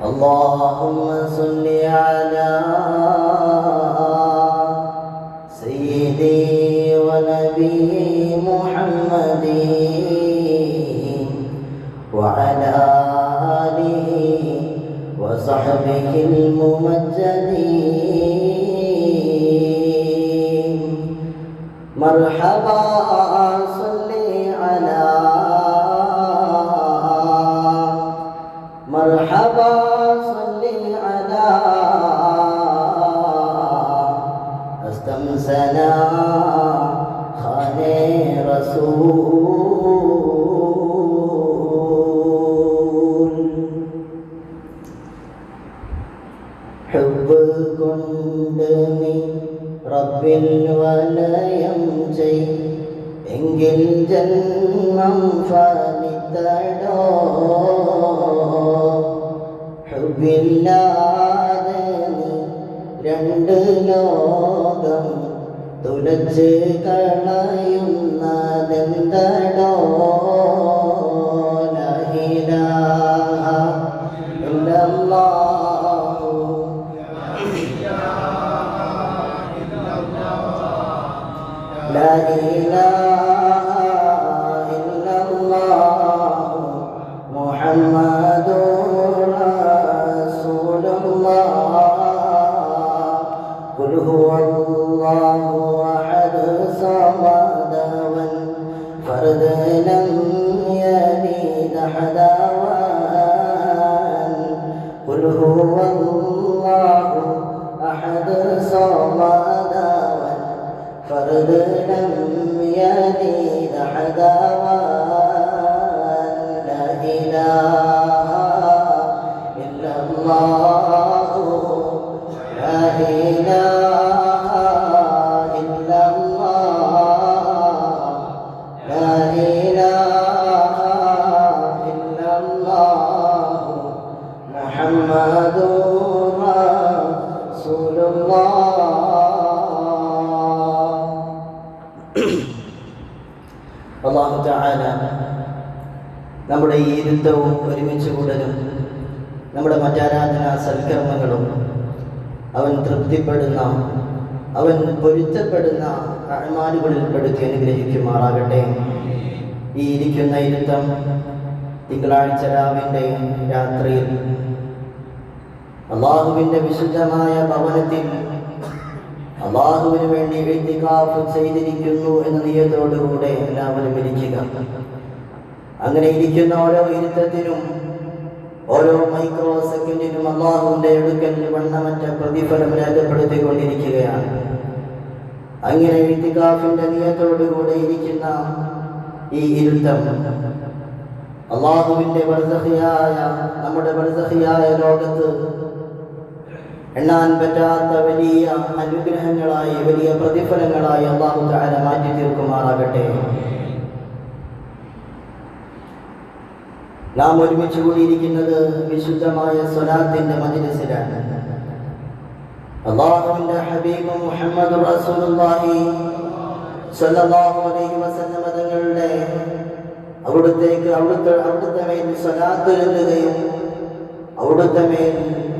اللهم صل على سيدي ونبي محمد وعلى آله وصحبه الممجدين. مرحبا صل على مرحبا صل على استمسنا خان رسول حب കൊണ്ടനി റബ്ബിൽ വലയം ചെയ് എങ്കിൽ ജന്മം ഫലിതടോ ഹുബില്ലാതെ നീ രണ്ട് ലോകം തുലച്ച് കളയുന്നതെന്തടോ ലാ ഇലാഹ ഇല്ലല്ലാഹു ലാ ഇലാഹ ഇല്ലല്ലാഹു മുഹമ്മദുർ റസൂലുള്ളാഹ് ഖുൽ ഹുവല്ലാഹു അഹദ് സമദ വൽ ഫർദ് ലം യലിദ് ഹദവൻ ഖുൽ ഹുവല്ലാഹു അഹദ് സമദ വൽ ഫർദ് ലം യലിദ് ഹദവൻ ലാ ഇലാഹ ഇല്ലല്ലാഹു ലാ ഇലാഹ ഇല്ലല്ലാഹ് ലാ ഇലാഹ ഇല്ലല്ലാഹു മുഹമ്മദുർ റസൂലുള്ളാഹ്. അല്ലാഹു തആല നമ്മുടെ ഈ ഇരുത്തവും ഒരുമിച്ച് കൂടലും നമ്മുടെ മറ്റാരാധനാ സൽക്കർമ്മങ്ങളും അവൻ തൃപ്തിപ്പെടുന്ന അവൻ പൊരുത്തപ്പെടുന്ന അഅ്മാലുകളിൽ പെടുത്തി അനുഗ്രഹിക്കുമാറാകട്ടെ. ഈ ഇരിക്കുന്ന ഇരുത്തം തിങ്കളാഴ്ച രാവിന്റെ രാത്രിയിൽ അല്ലാഹുവിൻ്റെ വിശുദ്ധമായ ഭവനത്തിൽ അല്ലാഹുവിന് വേണ്ടി ഇഅ്തികാഫ് ചെയ്തിരിക്കുന്നു എന്ന നിയതത്തോടുകൂടെ എല്ലാവരും ഇരിക്കുക. അങ്ങനെ ഇരിക്കുന്ന ഓരോ ഇരുത്തത്തിനും ഓരോ മൈക്രോ സെക്കൻഡിനും അല്ലാഹുവിൻ്റെ അടുക്കൽ വണ്ണമറ്റ പ്രതിഫലം രേഖപ്പെടുത്തിക്കൊണ്ടിരിക്കുകയാണ്. അങ്ങനെ ഇഅ്തികാഫിന്റെ നിയതത്തോടുകൂടെ ഇരിക്കുന്ന ഈ ഇരുത്തം അല്ലാഹുവിൻ്റെ ബർസഖിയായ നമ്മുടെ ബർസഖിയായ ലോകത്ത് എണ്ണാൻ പറ്റാത്ത വലിയ അനുഗ്രഹങ്ങളായി വലിയ പ്രതിഫലങ്ങളായി അല്ലാഹു തആല മാറ്റി തീർക്കുമാറാകട്ടെ. നാം ഒരുമിച്ച് കൂടിയിരിക്കുന്നത് വിശുദ്ധമായ സ്വലാത്തിന്റെ മജ്‌ലിസിലാണ്. അല്ലാഹുവിന്റെ ഹബീബ് മുഹമ്മദ് റസൂലുള്ളാഹി സ്വല്ലല്ലാഹു അലൈഹി വസല്ലം തങ്ങളുടെ അവിടുത്തെ മേൽ സ്വലാത്ത് ചൊല്ലുകയും അവിടുത്തെ മേൽ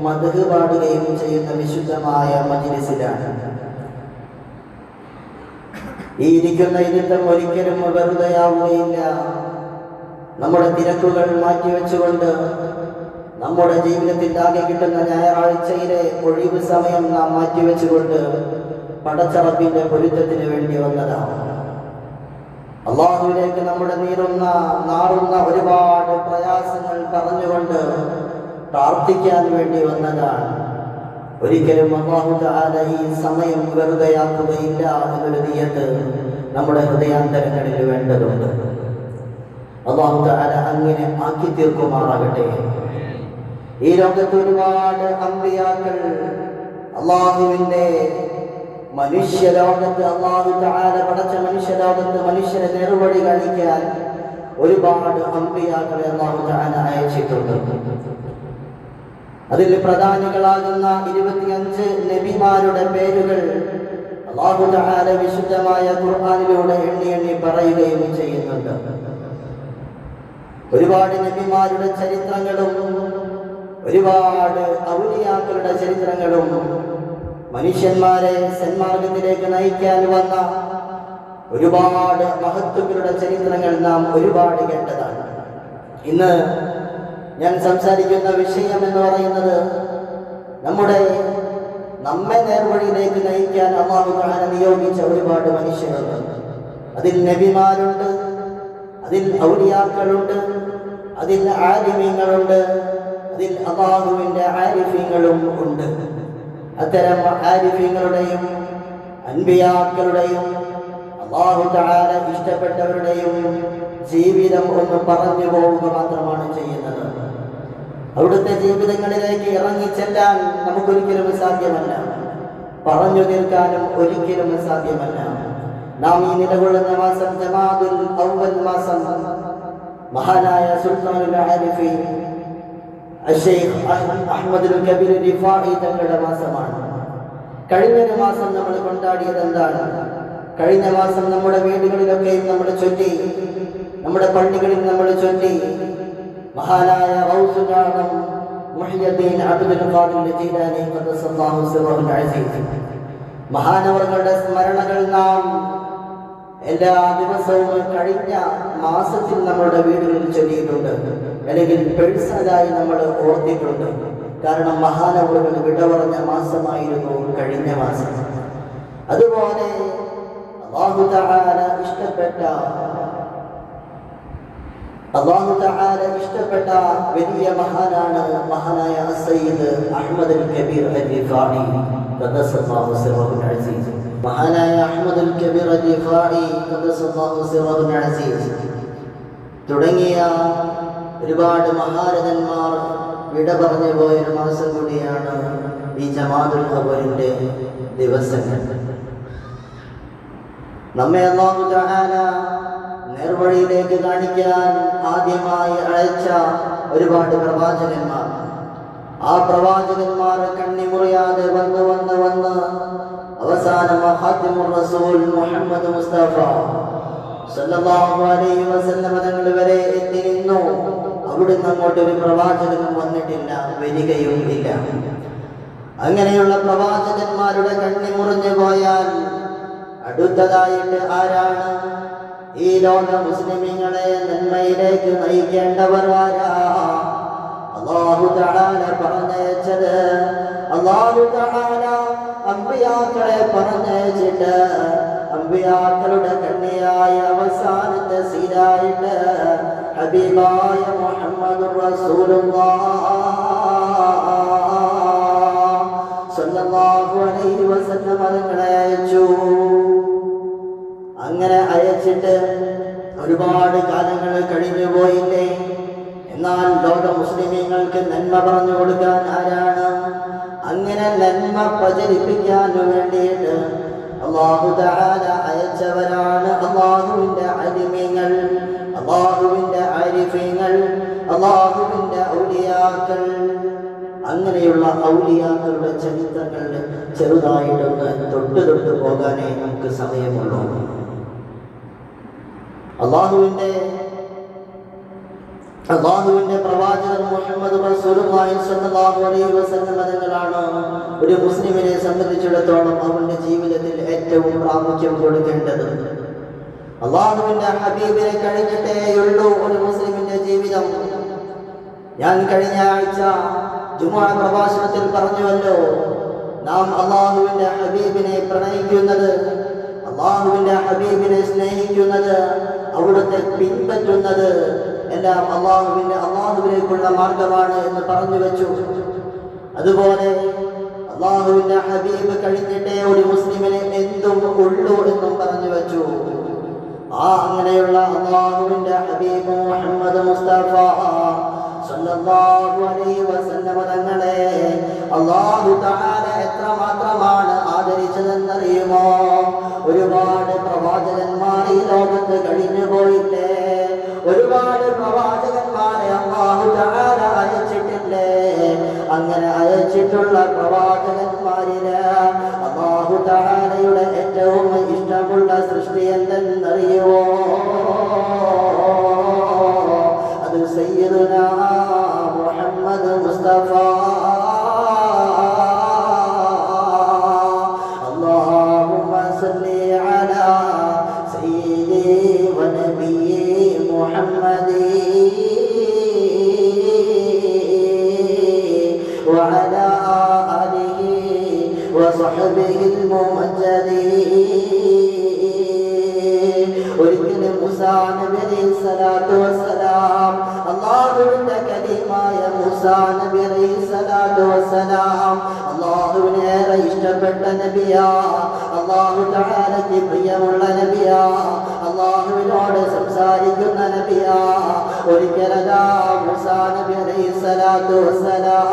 മദ്ഹ് പാടുകയും ചെയ്യുന്ന വിശുദ്ധമായ മജ്‌ലിസിലാണ്. ഈ ഇരിക്കുന്ന ഇരുത്തം ഒരിക്കലും വെറുതെയാവുകയില്ല. നമ്മുടെ തിരക്കുകൾ മാറ്റിവെച്ചുകൊണ്ട് നമ്മുടെ ജീവിതത്തിൽ ആകെ കിട്ടുന്ന ഞായറാഴ്ചയിലെ ഒഴിവ് സമയം നാം മാറ്റിവെച്ചുകൊണ്ട് പടച്ച റബ്ബിന്റെ പൊരുത്തത്തിന് വേണ്ടി വന്നതാണ്. അല്ലാഹുവിലേക്ക് നമ്മുടെ നാറുന്ന ഒരുപാട് പ്രയാസങ്ങൾ പറഞ്ഞുകൊണ്ട് പ്രാർത്ഥിക്കാൻ വേണ്ടി വന്നതാണ്. ഒരിക്കലും അല്ലാഹു തആല ഈ സമയം വെറുതെയാക്കുകയില്ല എന്നൊരു നിയത്ത് നമ്മുടെ ഹൃദയാന്തരങ്ങളിൽ വേണ്ടതുണ്ട്. അല്ലാഹു തആല അങ്ങനെ ആക്കി തീർക്കുമാറാകട്ടെ. ഈ ലോകത്ത് ഒരുപാട് അമ്പിയാക്കൾ അല്ലാഹുവിൻ്റെ മനുഷ്യലോകത്ത് അല്ലാഹു തആല പടച്ച മനുഷ്യലോകത്ത് മനുഷ്യരെ നേർവഴി കാണിക്കാൻ ഒരുപാട് അമ്പിയാക്കളെ അല്ലാഹു തആല അയച്ചിട്ടുണ്ട്. അതിൽ പ്രധാനികളാകുന്ന 25 നബിമാരുടെ പേരുകൾ അല്ലാഹു തആല വിശുദ്ധമായ ഖുർആനിലൂടെ എണ്ണി പറയുകയും ചെയ്യുന്നുണ്ട്. ഒരുപാട് നബിമാരുടെ ചരിത്രങ്ങളും ഒരുപാട് ഔലിയാക്കളുടെ ചരിത്രങ്ങളും മനുഷ്യന്മാരെ സന്മാർഗത്തിലേക്ക് നയിക്കാൻ വന്ന ഒരുപാട് മഹത്തുക്കളുടെ ചരിത്രങ്ങൾ നാം ഒരുപാട് കേട്ടതാണ്. ഇന്ന് ഞാൻ സംസാരിക്കുന്ന വിഷയം എന്ന് പറയുന്നത് നമ്മെ നേർവഴിയിലേക്ക് നയിക്കാൻ അല്ലാഹു തആല നിയോഗിച്ച ഒരുപാട് മനുഷ്യരുണ്ട്. അതിൽ നബിമാരുണ്ട്, അതിൽ ഔലിയാക്കളുണ്ട്, അതിൽ ആലിമീങ്ങളുണ്ട്, അതിൽ അല്ലാഹുവിൻ്റെ ആരിഫീങ്ങളും ഉണ്ട്. അത്തരം ആരിഫീങ്ങളുടെയും അൻബിയാക്കളുടെയും അല്ലാഹു തആല ഇഷ്ടപ്പെട്ടവരുടെയും ജീവിതം ഒന്ന് പറഞ്ഞു പോവുക മാത്രമാണ് ചെയ്യുന്നത്. അവിടുത്തെ ജീവിതങ്ങളിലേക്ക് ഇറങ്ങിച്ചെല്ലാൻ നമുക്കൊരിക്കലും സാധ്യമല്ല, പറഞ്ഞു തീർക്കാനും ഒരിക്കലും സാധ്യമല്ല. നാം ഈ നിലകൊള്ളുന്ന മാസം ജമാദുൽ അവ്വൽ മാസം മഹാനായ സുൽത്താനുൽ ആരിഫീൻ അഷ്ശൈഖ് അഹ്മദുൽ കബീർ റിഫാഇ തങ്ങളുടെ മാസമാണ്. കഴിഞ്ഞ മാസം നമ്മൾ കൊണ്ടാടിയത് എന്താണ്? കഴിഞ്ഞ മാസം നമ്മുടെ വീടുകളിലൊക്കെയും നമ്മൾ ചൊല്ലി, നമ്മുടെ പള്ളികളിൽ നമ്മൾ ചൊല്ലി മഹാനായ ഗൗസുൽ ആദം മുഹ്യിദ്ദീൻ അബ്ദുൽ ഖാദിർ ജീലാനി ഖദ്ദസല്ലാഹു സിർറഹുൽ അസീസ് മഹാനവറുകളുടെ സ്മരണകൾ നാം എല്ലാ ദിവസവും കഴിഞ്ഞ മാസത്തിൽ നമ്മുടെ വീടുകളിൽ ചൊല്ലിയിട്ടുണ്ട്, അല്ലെങ്കിൽ പേഴ്സണലായി നമ്മൾ ഓർത്തിട്ടുണ്ട്. കാരണം മഹാനവറുകൾ വിട പറഞ്ഞ മാസമായിരുന്നു കഴിഞ്ഞ മാസം. അതുപോലെ അല്ലാഹു തആല ഇഷ്ടപ്പെട്ട വലിയ മഹാനാണ് മഹാനായ സയ്യിദ് അഹ്മദുൽ കബീർ അൽ-റിഫാഇ ഖദ്ദസല്ലാഹു സിർറഹുൽ അസീസ്. മഹാനായ അഹ്മദുൽ കബീർ അൽ-റിഫാഇ ഖദ്ദസല്ലാഹു സിർറഹുൽ അസീസ് തുടങ്ങിയ ഒരുപാട് മഹാരഥന്മാർ വിട പറഞ്ഞു പോയൊരു മാസം കൂടിയാണ് ഈ ജമാദുൽ അവ്വലിന്റെ ദിവസങ്ങൾ. നമ്മെ അല്ലാഹു തആല നേർവഴിയിലേക്ക് കാണിക്കാൻ ആദ്യമായി അയച്ച ഒരുപാട് പ്രവാചകന്മാർ, ആ പ്രവാചകന്മാർ കണ്ണിമുറിയാതെ വന്ന് അവസാനം ഖാതിമുർ റസൂൽ മുഹമ്മദ് മുസ്തഫ സല്ലല്ലാഹു അലൈഹി വസല്ലം തങ്ങൾ വരെ എത്തി നിന്നു. അവിടുന്ന് അങ്ങോട്ട് ഒരു പ്രവാചകനും വന്നിട്ടില്ല, വരികയും ഇല്ല. അങ്ങനെയുള്ള പ്രവാചകന്മാരുടെ കണ്ണി മുറിഞ്ഞു പോയാൽ അടുത്തതായിട്ട് ആരാണ്? ഈ ലോക മുസ്ലിമീങ്ങളെ നന്മയിലേക്ക് നയിക്കേണ്ടവർ ആരാ? അല്ലാഹു തആല പറഞ്ഞയച്ചത്, അല്ലാഹു തആല അമ്പിയാക്കളെ പറഞ്ഞയച്ചിട്ട് അമ്പിയാക്കളുടെ കണ്ണിയായ അവസാനത്തെ സീരായിട്ട് ഹബീബായ മുഹമ്മദുർ റസൂലുള്ളാഹ് സ്വല്ലല്ലാഹു അലൈഹി വസല്ലം തങ്ങളെ അയച്ചു. അങ്ങനെ അയച്ചിട്ട് ഒരുപാട് കാലങ്ങൾ കഴിഞ്ഞു പോയില്ലേ? എന്നാൽ ലോക മുസ്ലിമീങ്ങൾക്ക് നന്മ പറഞ്ഞു കൊടുക്കാൻ ആരാണ്? അങ്ങനെ നന്മ പ്രചരിപ്പിക്കാൻ വേണ്ടിയിട്ട് അല്ലാഹു തആല അയച്ചവരാണ് അല്ലാഹുവിൻ്റെ അലിമീങ്ങൾ, അല്ലാഹുവിൻ്റെ ആരിഫീങ്ങൾ, അല്ലാഹുവിൻ്റെ ഔലിയാക്കൾ. അങ്ങനെയുള്ള ഔലിയാക്കളുടെ ചരിത്രങ്ങൾ ചെറുതായിട്ടൊന്ന് തൊട്ട് പോകാനേ നമുക്ക് സമയമുള്ളൂ. അല്ലാഹുവിൻ്റെ പ്രവാചകൻ മുഹമ്മദ് റസൂലുള്ളാഹി സ്വല്ലല്ലാഹു അലൈഹി വസല്ലം തങ്ങളാണ് ഒരു മുസ്ലിമിനെ സംബന്ധിച്ചിടത്തോളം അവന്റെ ജീവിതത്തിൽ ഏറ്റവും പ്രാമുഖ്യം കൊടുക്കേണ്ടത്. അല്ലാഹുവിൻ്റെ ഹബീബിനെ കഴിഞ്ഞിട്ടേയുള്ളൂ ഒരു മുസ്ലിമിന്റെ ജീവിതം. ഞാൻ കഴിഞ്ഞ ആഴ്ച ജുമുഅ പ്രഭാഷണത്തിൽ പറഞ്ഞുവല്ലോ, നാം അല്ലാഹുവിൻ്റെ ഹബീബിനെ പ്രണയിക്കുന്നത്, അല്ലാഹുവിൻ്റെ ഹബീബിനെ സ്നേഹിക്കുന്നത്, അവിടുത്തെ പിൻപറ്റുന്നത് എല്ലാം അല്ലാഹുവിലേക്കുള്ള മാർഗമാണ് എന്ന് പറഞ്ഞു വെച്ചു. അതുപോലെ അല്ലാഹുവിൻ്റെ ഹബീബ് കഴിഞ്ഞിട്ടേ ഒരു മുസ്ലിമിനെ എന്തും ഉള്ളൂ എന്നും പറഞ്ഞു വെച്ചു. അങ്ങനെയുള്ള അല്ലാഹുവിൻ്റെ ഹബീബ് മുഹമ്മദ് മുസ്തഫ സല്ലല്ലാഹു അലൈഹി വസല്ലം തങ്ങളെ അല്ലാഹു തആല എത്രമാത്രമാണ് ആദരിച്ചതെന്നറിയുമോ? ഒരുപാട് പ്രവാചകന്മാർ ഈ ലോകത്ത് കഴിഞ്ഞു പോയില്ലേ? ഒരുപാട് പ്രവാചകന്മാരെ അല്ലാഹു തആല അയച്ചിട്ടില്ലേ? അങ്ങനെ അയച്ചിട്ടുള്ള പ്രവാചകന്മാരില് അല്ലാഹു തആലയുടെ ഏറ്റവും ഇഷ്ടമുള്ള സൃഷ്ടി എന്തെന്നറിയുമോ? അത് സയ്യിദുനാ മുഹമ്മദ് മുഹമ്മദ് മുസ്തഫ اللهم صل على سيدي ونبي محمد وعلى آله وصحبه الممجدين. ഒരിക്കലും മൂസാ നബി അലൈഹി സ്വലാത്തു വസ്സലാം അല്ലാഹുവിന്റെ കലീമായ മൂസാ നബി അലൈഹി സ്വലാത്തു വസ്സലാം അല്ലാഹുവിനെ ഏറെ ഇഷ്ടപ്പെട്ട നബിയാ, അല്ലാഹു തആലയ്ക്ക് പ്രിയമുള്ള നബിയാ, അല്ലാഹുവിനോട് സംസാരിക്കുന്ന നബിയാ. ഒരിക്കലതാ മൂസാ നബി അലൈഹി സ്വലാത്തു വസ്സലാം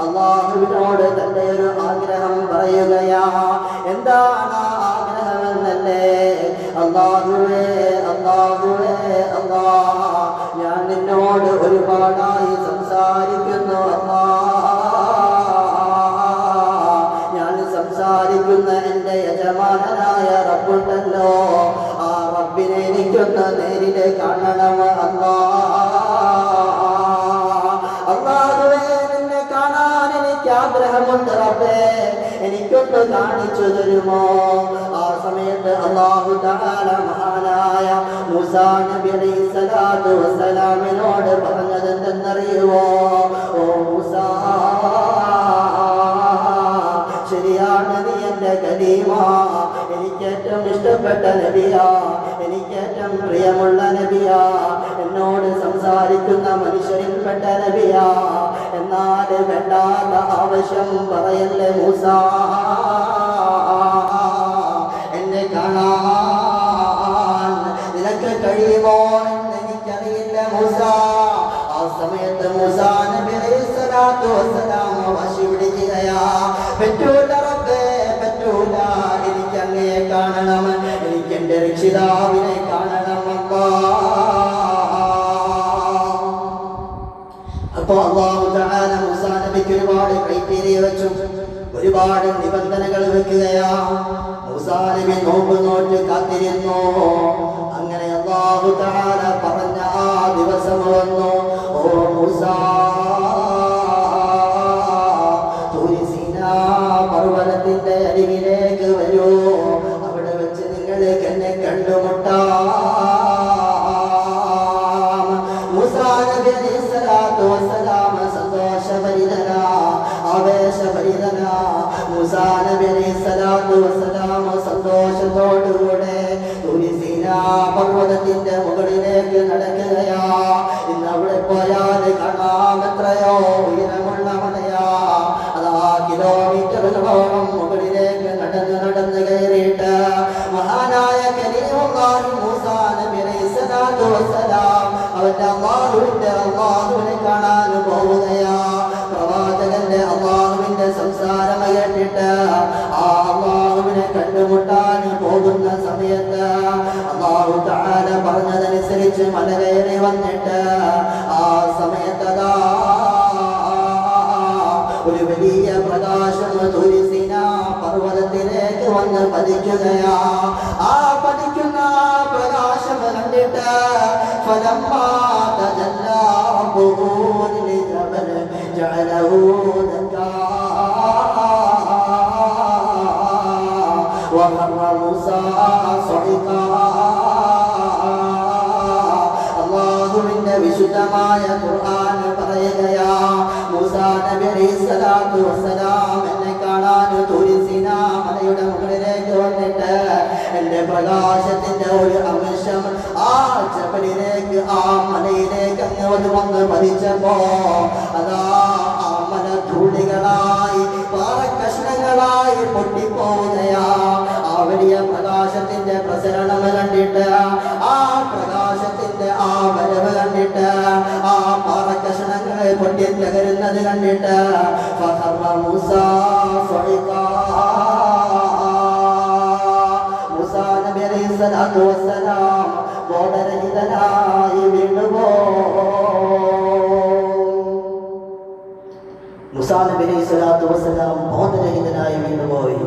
അല്ലാഹുവിനോട് തന്റെ ഒരു ആഗ്രഹം പറയുകയാ. എന്താണ് ആഗ്രഹമെന്നല്ലേ? അല്ലാഹുവേ അല്ലാഹുവേ അല്ലാഹ്, ഞാൻ നിന്നോട് ഒരുപാടായി സംസാരിക്കുന്നു അല്ലാഹ്. ഞാൻ സംസാരിക്കുന്ന എൻ്റെ യജമാനനായ റബ്ബുണ്ടല്ലോ, ആ റബ്ബിനെ എനിക്കൊന്ന് നേരിലെ കാണണം അല്ലാഹ്. അല്ലാഹുവേ, നിന്നെ കാണാൻ എനിക്ക് ആഗ്രഹമുണ്ട് റബ്ബേ, എനിക്കൊന്ന് കാണിച്ചു തരുമോ? ആ സമയത്ത് അല്ലാഹു തആല മഹാനായ മൂസാ നബി അലൈഹി സ്വലാത്തു വസ്സലാമിനോട് പറഞ്ഞത് എന്തെന്നറിയുമോ? ഓ മൂസാ, ശരിയാണ്, നീ എൻ്റെ കലീമാ, എനിക്കേറ്റവും ഇഷ്ടപ്പെട്ട നബിയാ, എനിക്കേറ്റവും പ്രിയമുള്ള നബിയാ, എന്നോട് സംസാരിക്കുന്ന മനുഷ്യരിൽപ്പെട്ട നബിയാ. എന്നാൽ വേണ്ടാത്ത ആവശ്യം പറയല്ലേ മൂസാ, എന്നെ കാണാൻ നിനക്ക് കഴിയുമോ എന്ന് എനിക്കറിയില്ല മൂസാ. ആ സമയത്ത് മൂസാ നബി അലൈഹി സ്വലാത്തു വസ്സലാം വാശി പിടിക്കുകയാ. പറ്റൂല റബ്ബേ, പറ്റൂല, എനിക്ക് അങ്ങയെ കാണണം, എനിക്ക് എൻ്റെ രക്ഷിതാവിനെ കാണണം അല്ലാഹ്. അപ്പോൾ അല്ലാഹു തആല മൂസാ നബിക്ക് ഒരുപാട് ക്രൈറ്റീരിയ വെച്ചു, ഒരുപാട് നിബന്ധനകൾ വെക്കുകയാ. മൂസാ നബി നോമ്പ് നോറ്റ് കാത്തിരുന്നു. അങ്ങനെ അല്ലാഹു തആല പറഞ്ഞ ആ ദിവസം വന്നു. ഓ മൂസാ, പർവ്വതത്തിന്റെ അരികിലേക്ക് വരൂ, അവിടെ വെച്ച് നിങ്ങൾക്ക് എന്നെ കണ്ടുമുട്ടാം. മൂസാ നബി അലൈഹി സ്വലാത്തു വസ്സലാം സന്തോഷഭരിതനാ, ആവേശഭരിതനാ. മൂസാ നബി അലൈഹി സ്വലാത്തു വസ്സലാം സന്തോഷത്തോടുകൂടെ തുരിസീനാ പർവ്വതത്തിന്റെ മുകളിലേക്ക് നടക്കുകയാ. ഇന്ന് അവിടെ പോയാൽ കാണാം എത്രയോ ഉയരമുള്ള മലയാ. അതാ കിലോമീറ്ററുകളോളം മുകളിലേക്ക് നടന്ന് കയറിയിട്ട് മഹാനായ കലീമുല്ലാഹി മൂസാ നബി അലൈഹി സ്വലാത്തു വസ്സലാം അവന്റെ അല്ലാഹുവിനെ കാണാൻ പോവുകയാ. പ്രവാചകന്റെ അല്ലാഹുവിന്റെ സംസാരം കേട്ടിട്ട് ആ അല്ലാഹുവിനെ കണ്ടുമുട്ടാൻ പോകുന്ന സമയത്ത് അല്ലാഹു തആല പറഞ്ഞതനുസരിച്ച് മല കയറി വന്നിട്ട് ആ സമയത്തതാ ഒരു വലിയ പ്രകാശം തുരിസീനാ പർവ്വതത്തിലേക്ക് വന്ന് പതിക്കുകയാ. ആ പതിക്കുന്ന പ്രകാശം കണ്ടിട്ട് ഫലമ്മാ തജല്ലാ റബ്ബുഹു ലിൽജബൽ ജഅലഹു ദക്കാ വഖറ മൂസാ സഇഖാ. അല്ലാഹുവിന്റെ വിശുദ്ധമായ ഖുർആൻ പറയുകയാ, മൂസാ നബി അലൈഹി സ്വലാത്തു വസ്സലാം എന്നെ കാണാൻ തുരിസീനാ മലയുടെ മുകളിലേക്ക് വന്നിട്ട് എന്റെ പ്രകാശത്തിന്റെ ഒരു അംശം ആ ജബലിലേക്ക്, ആ മലയിലേക്ക് അങ്ങോട്ട് വന്ന് പതിച്ചപ്പോ അതാ ആ മല ധൂളികളായി പാറക്കഷ്ണങ്ങളായി പൊട്ടിപ്പോവുകയാ. ആ വലിയ പ്രകാശത്തിന്റെ പ്രസരണം കണ്ടിട്ട്, ആ പ്രകാശത്തിന്റെ ആ വരവ് കണ്ടിട്ട്, ആ പാറക്കഷ്ണങ്ങൾ പൊട്ടിത്തകരുന്നത് കണ്ടിട്ട് ഫഖറ മൂസാ സഇഖാ. മൂസാ നബി അലൈഹി സ്വലാത്തു വസ്സലാം ബോധരഹിതനായി വീണുപോയി. മൂസാ നബി അലൈഹി സ്വലാത്തു വസ്സലാം ബോധരഹിതനായി വീണുപോയി.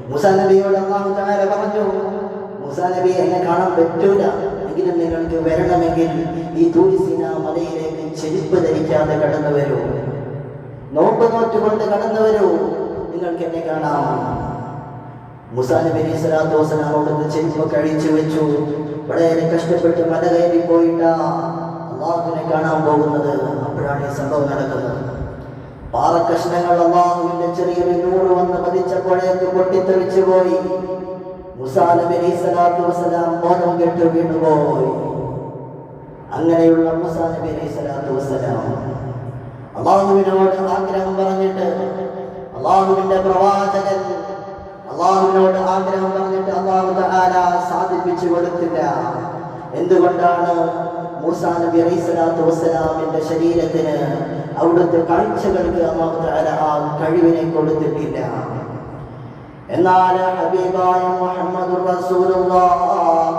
മൂസാ നബിയോട് അല്ലാഹു തആല പറഞ്ഞു, മൂസാ നബി എന്നെ കാണാൻ പറ്റൂല, എങ്കിലും നിങ്ങൾക്ക് വരണമെങ്കിൽ ഈ തൂരിസിന മലയിലേക്ക് ചെരുപ്പ് ധരിക്കാതെ കടന്നു വരൂ, നോമ്പ് നോറ്റുകൊണ്ട് കടന്നു വരൂ, നിങ്ങൾക്ക് എന്നെ കാണാം. മൂസാ നബി അലൈഹി സ്വലാത്തു വസ്സലാം അവിടുത്തെ ചെരുപ്പൊക്കെ അഴിച്ചു വെച്ചു. വളരെ കഷ്ടപ്പെട്ട് മല കയറി പോയിട്ടാ അള്ളാഹുവിനെ കാണാൻ പോകുന്നത്. അപ്പോഴാണ് ഈ സംഭവം നടക്കുന്നത്. പാറക്കഷ്ണങ്ങൾ അള്ളാഹുവിന്റെ ചെറിയൊരു നൂറ് വന്ന് പതിച്ചപ്പോഴേക്ക് പൊട്ടിത്തെറിച്ചു പോയി. മൂസാ നബി അലൈഹി സ്വലാത്തു വസ്സലാം ബോധം കെട്ട് വീണുപോയി. അങ്ങനെയുള്ള മൂസാ നബി അലൈഹി സ്വലാത്തു വസ്സലാം അള്ളാഹുവിനോട് ആഗ്രഹം പറഞ്ഞിട്ട് അള്ളാഹുവിന്റെ പ്രവാചകൻ അള്ളാഹുവിനോട് ആഗ്രഹം പറഞ്ഞിട്ട് അള്ളാഹു തആല സാധിപ്പിച്ചു കൊടുത്തില്ല. എന്തുകൊണ്ടാണ്? മൂസാ നബി അലൈഹി സ്വലാത്തു വസ്സലാമിന്റെ ശരീരത്തിന് അവിടുത്തെ കാഴ്ചകൾക്ക് അള്ളാഹു തആല ആ കഴിവിനെ കൊടുത്തിട്ടില്ല. എന്നാൽ ഹബീബായ മുഹമ്മദുർ റസൂലുള്ളാഹ്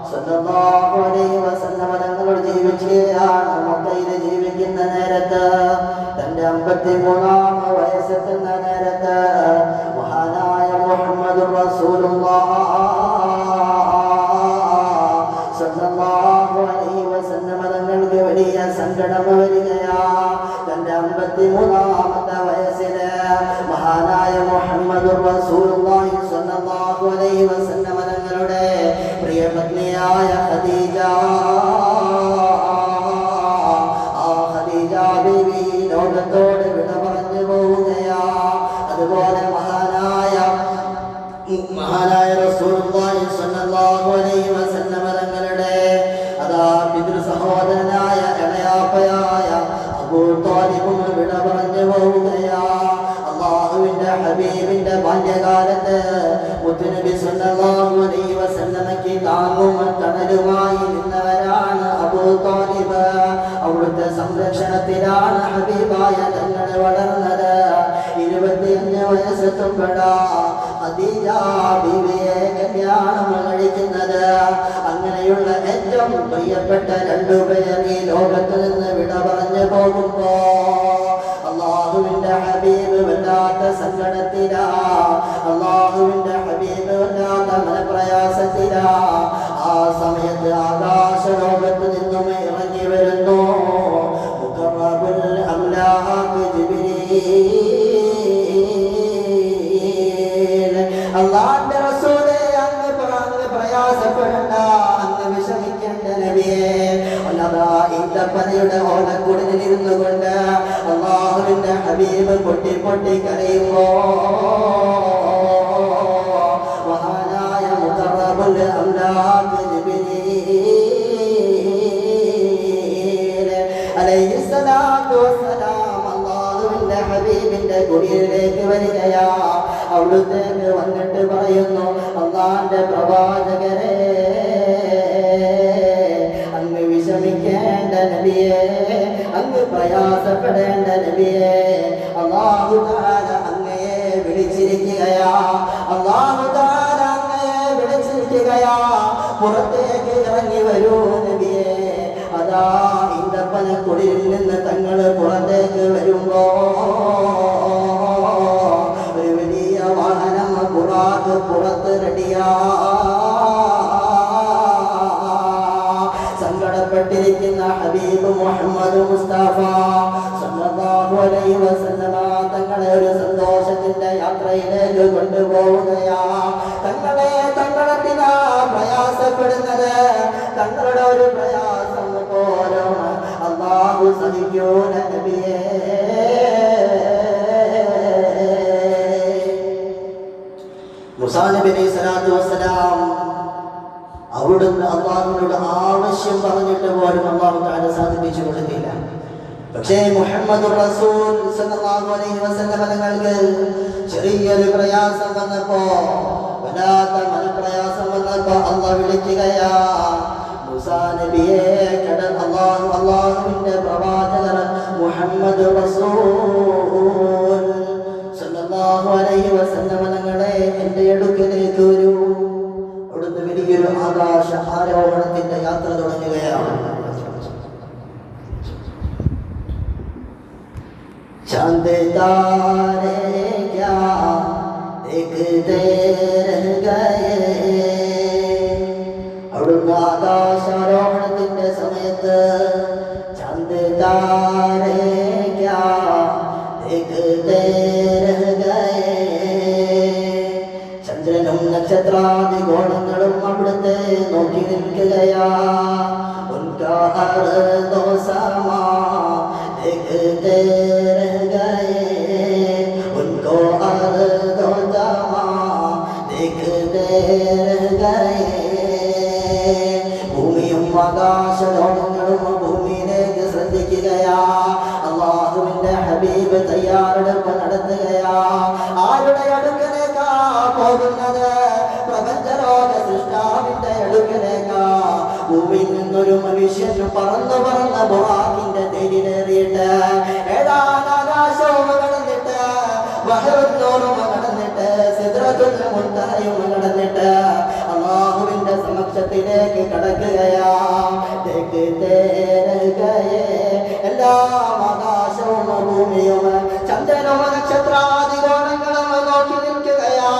സ്വല്ലല്ലാഹു അലൈഹി വസല്ലം തങ്ങൾ ജീവിക്കുകയാണ്. മക്കയിൽ ജീവിക്കുന്ന നേരത്ത് തന്റെ 53-ാം വയസ്സെത്തുന്ന നേരത്ത് മഹാനായ മുഹമ്മദുർ റസൂലുള്ളാഹ് സ്വല്ലല്ലാഹു അലൈഹി വസല്ലം തങ്ങൾക്ക് വലിയ സങ്കടം വരികയാ. തന്റെ 53-ാമത്തെ വയസ്സില് മഹാനായ മുഹമ്മദുർ റസൂലുള്ളാഹി സ്വല്ലല്ലാഹു അലൈഹി വസല്ലം തങ്ങളുടെ പ്രിയപത്നിയായ ഖദീജ, ആ ഖദീജ ബീവി ലോകത്തോട് വിട പറഞ്ഞു പോവുകയാ. അതുപോലെ മഹാനായ റസൂലുള്ളാഹി സ്വല്ലല്ലാഹു അലൈഹി വസല്ലം തങ്ങളുടെ അതാ പിതൃ സഹോദരനായ ഇളയാപ്പയായ അബൂ ത്വാലിബും വിട പറഞ്ഞു പോവുകയാ. അല്ലാഹുവിന്റെ ഹബീബിന്റെ ബാല്യകാലത്ത് മുത്തുനബി സ്വല്ലല്ലാഹു അലൈഹി വസല്ലമയ്ക്ക് താങ്ങും തണലുമായി നിന്നവരാണ് അബൂ ത്വാലിബ്. അവിടുത്തെ സംരക്ഷണത്തിലാണ് ഹബീബായ തങ്ങൾ വളർന്നത്. 25 വയസ്സെത്തുമ്പോഴാ ഖദീജ ബീവിയെ കല്യാണം കഴിക്കുന്നത്. അങ്ങനെയുള്ള ഏറ്റവും പ്രിയപ്പെട്ട രണ്ടുപേർ ഈ ലോകത്ത് നിന്ന് വിട പറഞ്ഞു പോകുമ്പോ അള്ളാഹുവിന്റെ ഹബീബ് വല്ലാത്ത സങ്കടത്തിലാ, അള്ളാഹുവിന്റെ ഹബീബ് വല്ലാത്ത മനപ്രയാസത്തിലാ. ആ സമയത്ത് ആകാശലോകത്ത് നിന്നും ഇറങ്ങി വരുന്നു മുഖറബുൽ അംലാഖ് ജിബ്രീൽ. അല്ലാഹുവിന്റെ റസൂലേ, അങ്ങ് പ്രയാസപ്പെടണ്ട, അങ്ങ് വിഷമിക്കേണ്ട നബിയേ. അല്ലാഹ് ഈന്തപ്പനയുടെ ഓലക്കുടലിൽ ഇരുന്നു കൊണ്ട് അള്ളാഹുവിന്റെ ഹബീബ് പൊട്ടി പൊട്ടി കരയുമ്പോ മഹാനായ മുഖറബുൽ അംലാഖ് ജിബ്രീൽ അലൈഹിസ്സലാത്തു വസ്സലാം അള്ളാഹുവിന്റെ ഹബീബിന്റെ കുടിയിലേക്ക് വരികയാ. അവിടുത്തേക്ക് വന്നിട്ട് പറയുന്നു, അള്ളാന്റെ പ്രവാചകരെ, അങ്ങ് വിഷമിക്കേണ്ട നബിയേ, അങ്ങ് പ്രയാസപ്പെടേണ്ട നബിയേ, അല്ലാഹു തആല അങ്ങയെ വിളിച്ചിരിക്കുകയാ, അല്ലാഹു തആല അങ്ങയെ വിളിച്ചിരിക്കുകയാ, പുറത്തേക്ക് ഇറങ്ങി വരൂ നബിയേ. അതാ ഈന്തപ്പനക്കുടിയിൽ നിന്ന് തങ്ങൾ പുറത്തേക്ക് വരുമ്പോ ഒരു വലിയ വാഹനം ബുറാഖ് പുറത്ത് റെഡിയാ. സങ്കടപ്പെട്ടിരിക്കുന്ന ഹബീബ് മുഹമ്മദ് മുസ്തഫ സല്ലല്ലാഹു അലൈഹി വസല്ലമ തങ്ങളെ ഒരു സന്തോഷത്തിന്റെ യാത്രയിലേക്ക് കൊണ്ടുപോവുകയാ. തങ്ങളെത്തിനാ പ്രയാസപ്പെടുന്നത്, തങ്ങളുടെ ഒരു പ്രയാസം പോലും അല്ലാഹു സഹിക്കൂല നബിയേ. മൂസാ നബി അലൈഹി സ്വലാത്തു വസ്സലാം അവിടുന്ന് അള്ളാഹുവിനോട് ആവശ്യം പറഞ്ഞിട്ട് പോലും അള്ളാഹു തആല സാധിപ്പിച്ചു കൊടുത്തില്ല. പക്ഷേ മുഹമ്മദുർ റസൂൽ സല്ലല്ലാഹു അലൈഹി വസല്ലം തങ്ങൾക്ക് ചെറിയൊരു പ്രയാസം വന്നപ്പോ, വല്ലാത്ത മനപ്രയാസം വന്നപ്പോ അള്ളാഹു വിളിക്കുകയാ. മൂസാ നബിയെ അള്ളാഹുവിന്റെ പ്രവാചകർ മുഹമ്മദ് റസൂൽ സല്ലല്ലാഹു അലൈഹി വസല്ലം തങ്ങളെ എന്റെ അടുക്കലേക്ക് വരൂ. അവിടുന്ന് വലിയൊരു ആകാശ ആരോഹണത്തിന്റെ യാത്ര തുടങ്ങുകയാണ്. ചാന്ദ് താരേ ക്യാ ദേഖ്തേ രഹ് ഗയേ. അവിടുന്ന് ആകാശ വന്നത്. ചന്ദ് താരേ ക്യാ ദേഖ്തേ രഹ് ഗയേ. ചന്ദ്രനും നക്ഷത്രാദി ഗോളങ്ങളും അവിടുത്തെ നോക്കി നിൽക്കുകയാ. ഉൻകാ അർദോ സമാ ദേഖ്തേ രഹ് ഗയേ. ഉൻകോ അർദോ സമാ ദേഖ്തേ രഹ് ഗയേ. ഭൂമിയും ആകാശലോകങ്ങളും ഭൂമിയിലേക്ക് ശ്രദ്ധിക്കുകയാ. അല്ലാഹുവിന്റെ ഹബീബ് തയ്യാറെടുപ്പ് നടത്തുകയാ. ആരുടെ അടുക്കലേക്കാ പോകുന്നത്? പ്രപഞ്ചലോക സൃഷ്ടാവിന്റെ അടുക്കലേക്കാ. ഭൂമിയിൽ നിന്നൊരു മനുഷ്യൻ പറന്ന് പറന്ന് ബുറാഖിന്റെ തേരിലേറിയിട്ട് ഏഴാം ആകാശവും കടന്നിട്ട് ബഹറുന്നൂറും കടന്നിട്ട് സിദ്റത്തുൽ മുൻതഹയും കടന്നിട്ട് അല്ലാഹുവിന്റെ സമക്ഷത്തിലേക്ക് കടക്കുകയാ. എല്ലാം ആകാശവും ഭൂമിയും ചന്ദ്രനും നക്ഷത്രാദിഗോളങ്ങളും നോക്കി നിൽക്കുകയാ.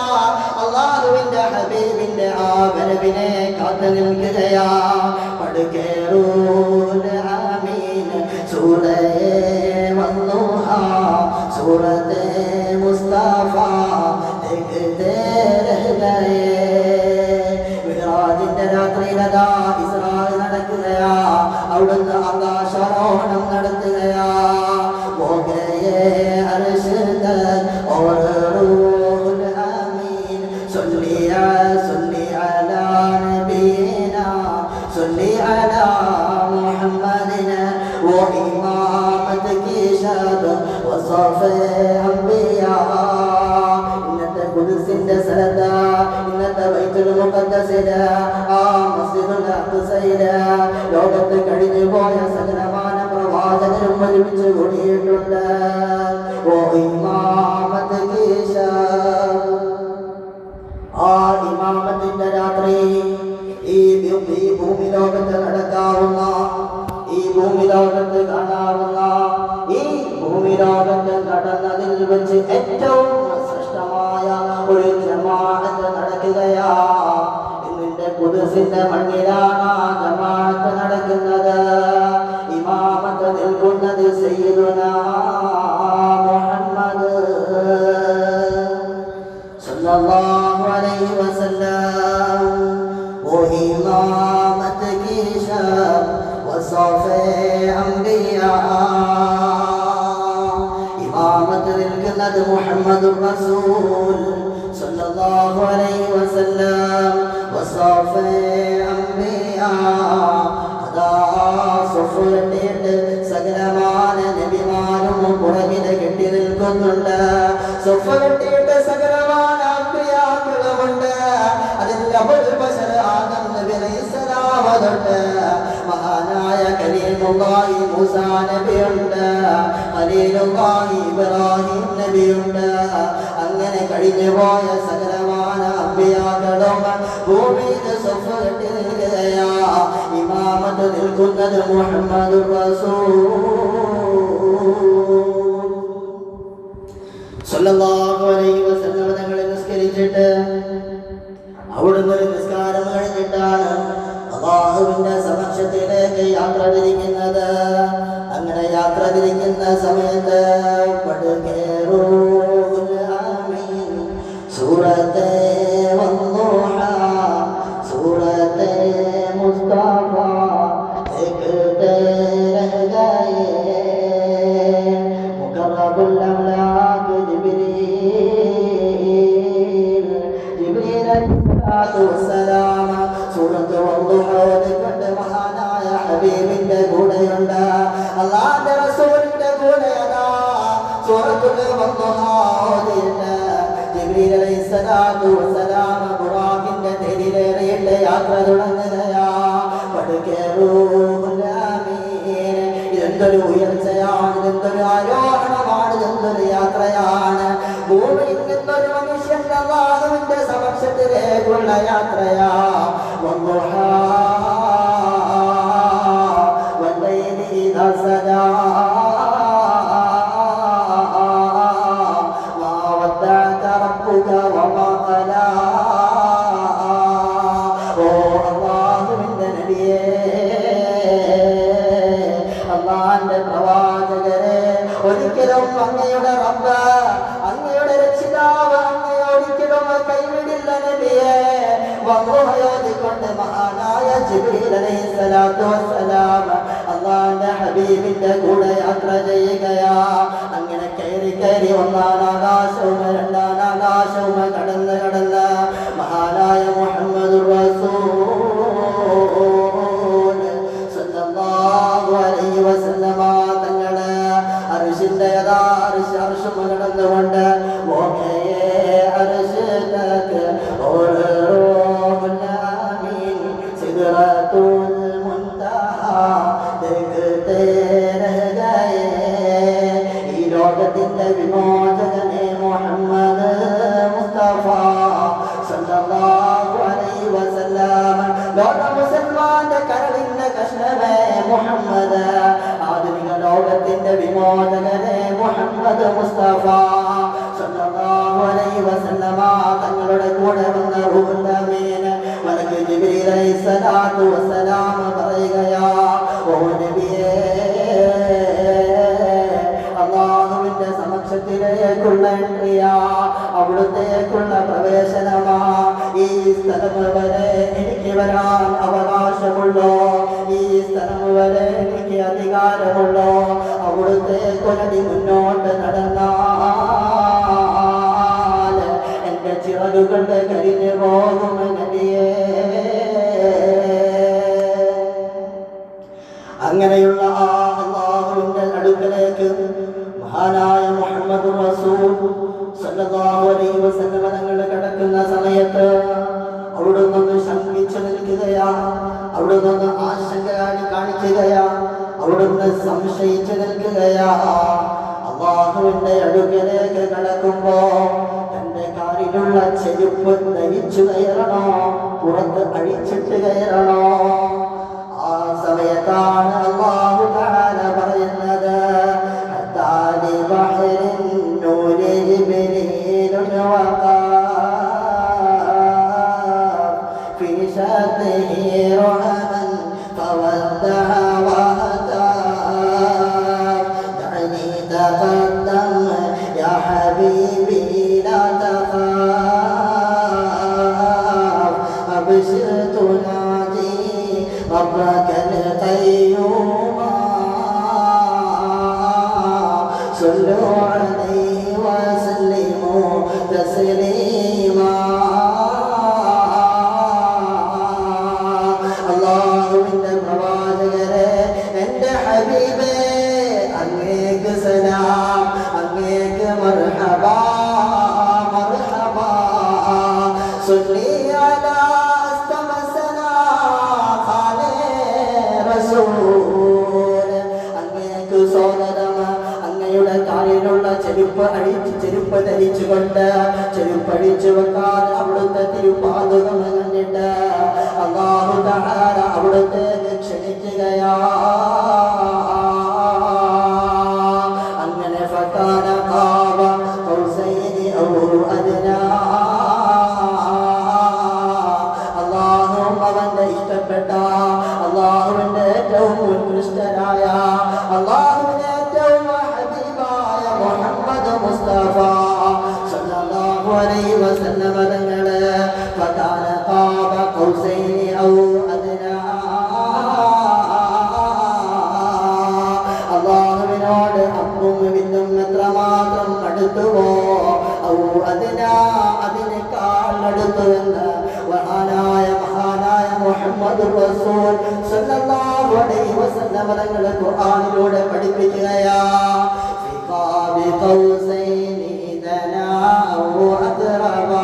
അല്ലാഹുവിന്റെ ഹബീബിന്റെ ആ വരവിനെ കാത്തു നിൽക്കുകയാ. പടുകേറൂൽ ആമീൻ സൂറയെ വന്നുഹ സൂറത്തെ മുസ്തഫ ദേഖ്തേ രഹ് ഗയേ. മിഅ്റാജിന്റെ രാത്രിയിലതാ ഇസ്രാ നടക്കുകയാ. അവിടുന്ന് ആകാശാരോഹണം നടത്തുകയാ. മോഗയെ അർശ് തക് ഓർ റൂഹുൽ ആമീൻ സല്ലി അലാ നബീനാ സല്ലി അലാ മുഹമ്മദിന വ ഇമാമത് കി ശബ് വസഫ അംബിയാ. ഇന്നത്തെ ഖുദ്സിന്റെ സ്ഥലത്ത് ഇന്നത്തെ ബൈത്തുൽ മുഖദ്ദസില് ആ മസ്ജിദുൽ അഖ്സയില് ലോകത്ത് കഴിഞ്ഞു പോയ സകലമാന പ്രവാചകരും ഒരുമിച്ച് കൂടിയിട്ടുണ്ട്. ഓ ഇമാമത്ത് കി ശബ്. ആ ഇമാമത്തിന്റെ രാത്രി ഈ ഭൂമി ലോകത്ത് നടക്കാവുന്ന, ഈ ഭൂമി ലോകത്ത് കാണാവുന്ന, ഈ ഭൂമി ലോകത്ത് നടന്നതിൽ വെച്ച് ഏറ്റവും ശ്രേഷ്ഠമായ ഒരു ജമാഅത്ത് നടക്കുകയാ. ഇന്നിന്റെ ഖുദ്സിന്റെ മണ്ണിലാണ് ആ ജമാഅത്ത് നടക്കുന്നത്. ഇമാമത്ത് നിൽക്കുന്നത് സയ്യിദുനാ മുഹമ്മദ് സല്ലല്ലാഹു അലൈഹി വസല്ലം. वो इमामत की शब वसफ़े अंबिया. इमामत निल्कुന്നത് മുഹമ്മദുർ റസൂൽ സല്ലല്ലാഹു അലൈഹി വസല്ലം. വസഫേ അംബിയ. അതാ സഫുകെട്ടിയിട്ട് സകലമാന നബിമാരും പുറകിൽ കെട്ടി നിൽക്കുന്നുണ്ട്. സഫുകെട്ടിയിട്ട് സകലമാന അംബിയാക്കളുമുണ്ട്. അതിന്റെ അബുൽ ബശർ ആദം നബി അലൈഹിസ്സലാം തൊട്ട് മഹാനായ കലീമുല്ലാഹി മൂസാ നബിയുണ്ട്. ഖലീലുല്ലാഹി ഇബ്രാഹിം നബിയുണ്ട്. അങ്ങനെ കഴിഞ്ഞു പോയ സകലമാന അംബിയാക്കളും ഭൂമിയിൽ സഫ കെട്ടി നിൽക്കുകയാ. ഇമാമത്ത് നിൽക്കുന്നത് മുഹമ്മദുർ റസൂൽ സല്ലല്ലാഹു അലൈഹി വസല്ലം തങ്ങളെ നിസ്കരിച്ചിട്ട് അവിടുന്ന് ഒരു നിസ്കാരം കഴിഞ്ഞിട്ടാണ് അല്ലാഹുവിന്റെ സമക്ഷത്തിലേക്ക് യാത്ര തിരിക്കുന്നത്. അങ്ങനെ യാത്ര തിരിക്കുന്ന സമയത്ത് പടുകേറൂൽ ആമീൻ സൂറത്തെ വന്നുഹ സൂറത്തെ മുസ്തഫ ദേഖ്തേ രഹ് ഗയേ. മുഖറബുൽ അംലാഖ് ജിബ്രീൽ അലൈഹിസ്സലാത്തു വസ്സലാം സൂറത്ത് വന്നുഹ ഓതിക്കൊണ്ട് മഹാനായ ഹബീബിന്റെ കൂടെയുണ്ട്. അല്ലാഹുവിന്റെ റസൂലിന്റെ കൂടെയതാ സൂറത്തുൽ വന്നുഹ ഓതിയിട്ട് ജിബ്രീൽ അലൈഹിസ്സലാത്തു വസ്സലാം ബുറാഖിന്റെ തേരിലേറിയിട്ട് യാത്ര തുടങ്ങുകയാ. പടുകേറൂൽ ആമീൻ. ഇതെന്തൊരു ഉയർച്ചയാണ്, ഇതെന്തൊരു ആരോഹണമാണ്, ഇതെന്തൊരു യാത്രയാണ്. ഭൂമിയിൽ നിന്നൊരു മനുഷ്യൻ അല്ലാഹുവിന്റെ സമക്ഷത്തിലേക്കുള്ള യാത്രയാ. വന്നുഹ വല്ലൈലി ഇദാ സജാ മാ വദ്ദഅക റബ്ബുക വമാ ഖലാ. ഓ അല്ലാഹുവിന്റെ നബിയേ, ഒരിക്കലും അങ്ങയുടെ റബ്ബ്, അങ്ങയുടെ രക്ഷിതാവ് അങ്ങയെ ഒരിക്കലും കൈവിടില്ല നബിയേ. വന്നുകൊണ്ട് മഹാനായ ജിബ്രീൽ അലൈഹിസ്സലാത്തു വസ്സലാം അല്ലാഹുവിന്റെ ഹബീബിന്റെ കൂടെ യാത്ര ചെയ്യുകയാ. അങ്ങനെ കയറി ഒന്നാം ആകാശവും രണ്ടാം ആകാശവും കടന്ന് മഹാനായ മുഹമ്മദുർ റസൂൽ സല്ലല്ലാഹു അലൈഹി വസല്ലമ തങ്ങളെ അർശിന്റെ അർശും കടന്നുകൊണ്ട് ലോകത്തിന്റെ വിമോചകനെ മുഹമ്മദ് മുസ്തഫ സല്ലല്ലാഹു അലൈഹി വസല്ലം, ലോക മുസൽമാന്റെ കരളിന്റെ കഷ്ണമേ മുഹമ്മദ്, ആധുനിക ലോകത്തിന്റെ വിമോചകനെ മുഹമ്മദ് മുസ്തഫ സല്ലല്ലാഹു അലൈഹി വസല്ലം തങ്ങളുടെ കൂടെ വന്ന റൂഹുൽ അമീൻ മലക്ക് ജിബ്രീൽ അലൈഹിസ്സലാത്തു വസ്സലാം പറയുകയാ, ഓ നബിയേ, അല്ലാഹുവിന്റെ സമക്ഷത്തിലേക്കുള്ള എൻട്രിയാ, അവിടുത്തേക്കുള്ള പ്രവേശനമാ. ഈ സ്ഥലം വരെ എനിക്ക് വരാൻ അവകാശമുള്ളോ? ഈ സ്ഥലം വരെ എനിക്ക് അധികാരമുള്ളോ? അവിടുത്തെ കൊലടി മുന്നോട്ട് നടന്നാൽ എന്റെ ചിറകുകളുടെ കരിഞ്ഞു പോകും നബിയേ. അങ്ങനെയുള്ള ആ അല്ലാഹുവിന്റെ അടുക്കലേക്ക് മഹാനായ മുഹമ്മദ് റസൂൽ സല്ലല്ലാഹു അലൈഹി വസല്ലം തങ്ങൾ കടക്കുന്ന സമയത്ത് അവിടുന്ന് ശങ്കിച്ചു നിൽക്കുകയാ, അവിടുന്ന് ആശങ്ക കാണിക്കുകയാ, അവിടുന്ന് സംശയിച്ചു നിൽക്കുകയാ. അല്ലാഹുവിന്റെ അടുക്കലേക്ക് കടക്കുമ്പോ തന്റെ കാലിലുള്ള ചെരുപ്പ് ധരിച്ചു കയറണോ, പുറത്ത് അഴിച്ചിട്ട് കയറണോ? ആ സമയത്താണ് അല്ലാഹു തആല പറയുന്നത്, ربك القيوم صلوا عليه وسلموا تسليما. അല്ലാഹുവിന്റെ പ്രവാചകരെ, എന്റെ ഹബീബേ, അങ്ങേക്ക് സലാം, അങ്ങേക്ക് മർഹബാ മർഹബാ. സുല്ലി അലാ അങ്ങേക്ക് സ്വാഗതം. അങ്ങയുടെ കാലിലുള്ള ചെരുപ്പ് ധരിച്ചുകൊണ്ട് ചെരുപ്പഴിച്ചു വെക്കാതെ അവിടുത്തെ തിരുപ്പാതുകം കണ്ടിട്ട് അല്ലാഹു തആല അവിടുത്തേക്ക് ക്ഷണിക്കുകയാ. അങ്ങനെ ഫകാന ഖാബ ഖൗസൈനി ഔ അദ്നാ. അവന്റെ ഇഷ്ടപ്പെട്ട അല്ലാഹുവിന്റെ ഏറ്റവും ഉത്കൃഷ്ടനായ അല്ലാഹുവിന്റെ ഏറ്റവും ഹബീബായ മുഹമ്മദ് മുസ്തഫ സല്ലല്ലാഹു അലൈഹി വസല്ലം തങ്ങളെ ഫകാന ഖാബ ഖൗസൈനി ഔ അദ്നാ. അല്ലാഹുവിനോട് അപ്പും വിന്നും എത്രമാത്രം അടുത്തുവോ, ഔ അദ്നാ, അതിനേക്കാൾ അടുത്തുവെന്ന് മഹാനായ മുഹമ്മദ് റസൂൽ സല്ലല്ലാഹു അലൈഹി വസല്ലം തങ്ങൾ ഖുർആനിലൂടെ പഠിപ്പിക്കുകയാ. ഫിഖാബി ഖൗസൈനി ദനാ ഔ അദ്റബാ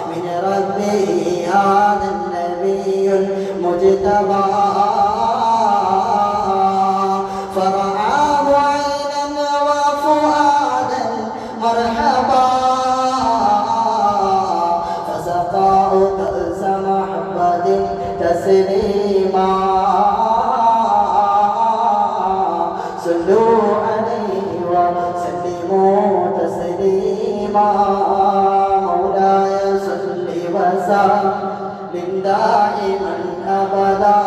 മിൻ റബ്ബിഹി ഹാദൻ നബിയുൽ മുജ്തബാ ഫറആഹു ഐനൻ വഫുആദൻ മർഹബാ تسليما. صلوا عليه وسلموا تسليما. مولاي صل وسلم دائما أبدا.